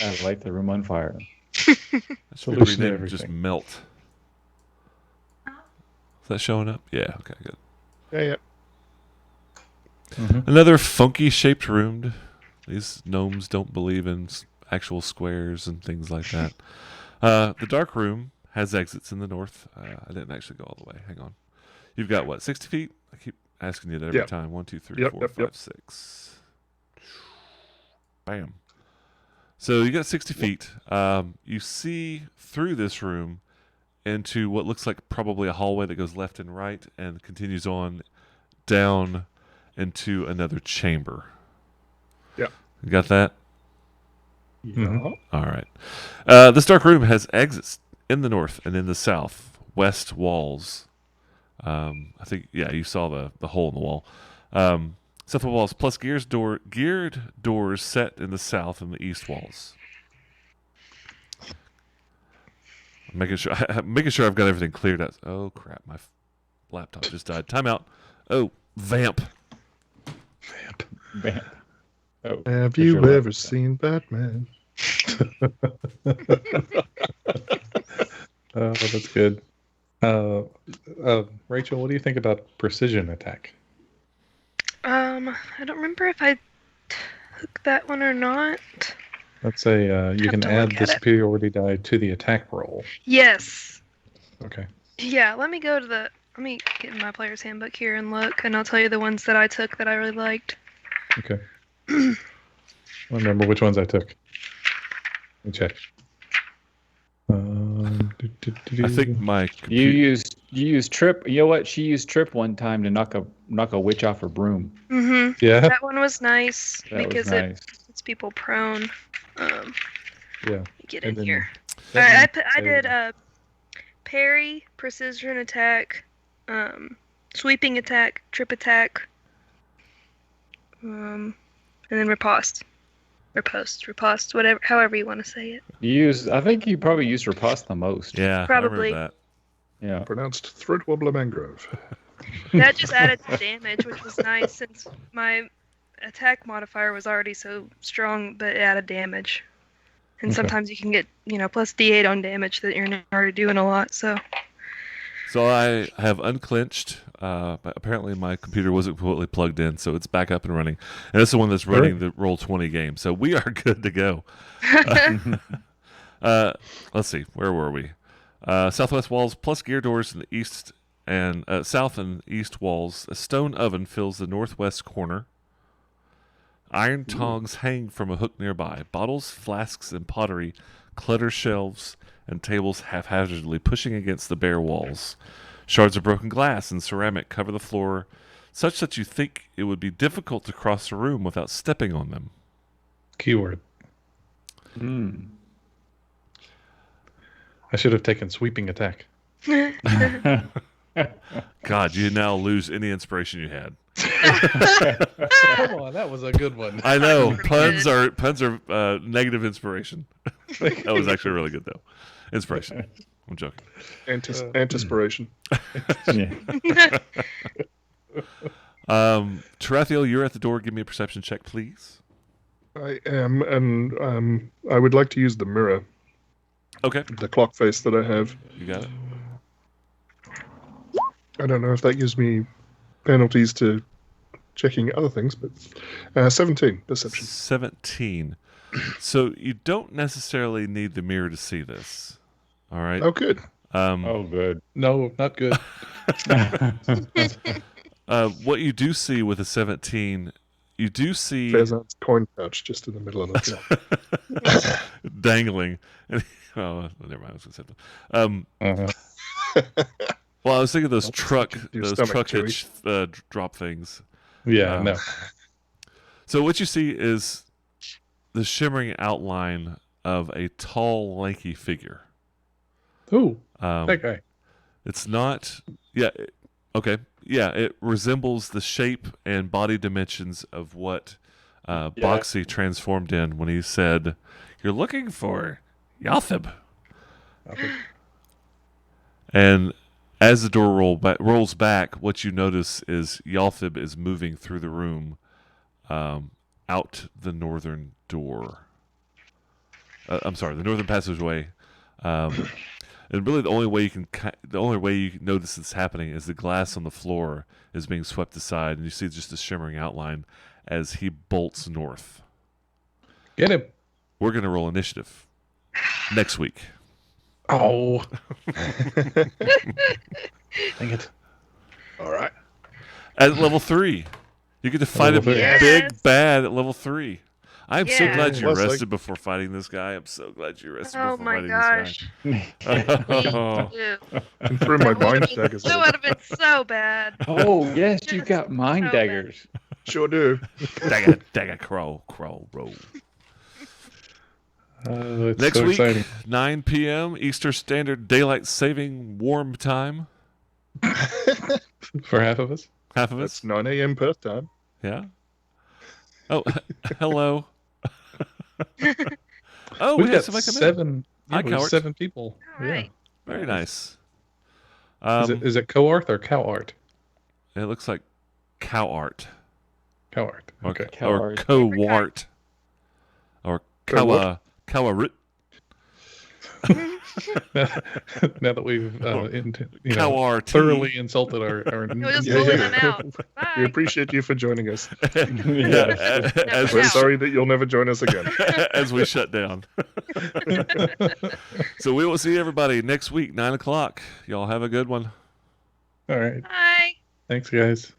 I light the room on fire. That should be Solution to renamed just everything. melt. Is that showing up? Yeah. Okay. Good. Yeah. Another funky shaped room. These gnomes don't believe in actual squares and things like that. The dark room has exits in the north. I didn't actually go all the way. Hang on. You've got what, 60 feet? I keep asking you that every Yep. time. 1, 2, 3, Yep, 4, yep, 5, 6. Bam. So you got 60 feet. You see through this room into what looks like probably a hallway that goes left and right and continues on down into another chamber. Yep. You got that? Yeah. All right. This dark room has exits in the north and in the south, west walls. I think, yeah, you saw the hole in the wall. South walls plus geared doors set in the south and the east walls. Making sure I've got everything cleared out. Oh crap, my laptop just died. Timeout. Oh, vamp. Bam. Oh, Have there's you your ever laptop. seen Batman? Oh, that's good. Rachel, what do you think about precision attack? I don't remember if I took that one or not. Let's say you Have can to add look the at it. superiority die to the attack roll. Yes. Okay. Yeah, let me get in my player's handbook here and look, and I'll tell you the ones that I took that I really liked. Okay. I remember which ones I took. Let me check. I think my You used trip. You know what? She used trip one time to knock a witch off her broom. Mm-hmm. Yeah. That one was nice That because was nice. it's people prone. Yeah. Get And in then here. that I means- did parry, precision attack, sweeping attack, trip attack, and then riposte, whatever, however you want to say it. I think you probably used riposte the most. yeah, Probably. I remember Yeah. Pronounced throat wobbler mangrove. That just added some damage, which was nice since my attack modifier was already so strong, but it added damage. And Okay. sometimes you can get, plus D8 on damage that you're not already doing a lot, so. that. So I have unclinched, but apparently my computer wasn't completely plugged in, so it's back up and running. And that's the one that's running the Roll20 game. So we are good to go. Let's see, where were we? Southwest walls plus gear doors in the east and south and east walls. A stone oven fills the northwest corner. Iron tongs hang from a hook nearby. Bottles, flasks, and pottery clutter shelves and tables haphazardly pushing against the bare walls. Shards of broken glass and ceramic cover the floor, such that you think it would be difficult to cross the room without stepping on them. Keyword. Mm. I should have taken sweeping attack. God, you now lose any inspiration you had. Come on, that was a good one. I know Pretty puns are negative inspiration. That was actually really good though. Inspiration. I'm joking. Antispiration. Yeah. Tarathiel, you're at the door. Give me a perception check, please. I am, and I would like to use the mirror, Okay, the clock face that I have. you got it. I don't know if that gives me penalties to checking other things, but 17 perception. 17. So you don't necessarily need the mirror to see this. All right. Oh, good. Oh, good. No, not good. What you do see with a 17, you do see Fairzone's coin pouch just in the middle of the dangling. Oh, never mind. I was going to say that. Well, I was thinking those truck stomach, hitch drop things. Yeah, no. So what you see is the shimmering outline of a tall, lanky figure. Ooh, Um, that guy. It's not. Yeah. Okay. Yeah. It resembles the shape and body dimensions of what Boxy transformed in when he said, "You're looking for Yothib." And as the door rolls back, what you notice is Yothib is moving through the room, out the northern door. I'm sorry, the northern passageway. And really, the only way you can notice this happening is the glass on the floor is being swept aside, and you see just a shimmering outline as he bolts north. Get him. We're going to roll initiative next week. Oh, dang it. All right. At level 3. You get to fight a level 3. Yes. big bad at level 3. I'm so glad Yeah. you Plus, rested before fighting this guy. I'm so glad you rested Oh before my fighting gosh. this guy. Oh. Ew. And threw my That would mind have been, daggers. that would have been so bad. Oh, yes, you Just got mind so bad. daggers. Sure do. Dagger, crow, roll. It's Next so week, exciting. 9 p.m. Eastern Standard Daylight Saving Warm Time. For half of us. Half of That's us. 9 a.m. Perth time. Yeah. Oh, hello. Oh, We've we had got somebody come in. 7. Hi, we have Cowart. 7 people. All right. Very nice. Is it Coarth or Cowart? It looks like cow art. Cowart. Okay. Cow Or art. co-wart. Or Co-what? cowarit. Now that we've Cowart. thoroughly insulted our We'll just Yeah, bully yeah. them out. We Bye. appreciate you for joining us. Yes. as, We're Wow. sorry that you'll never join us again. as we shut down. So we will see everybody next week, 9 o'clock. Y'all have a good one. All right. Bye. Thanks, guys.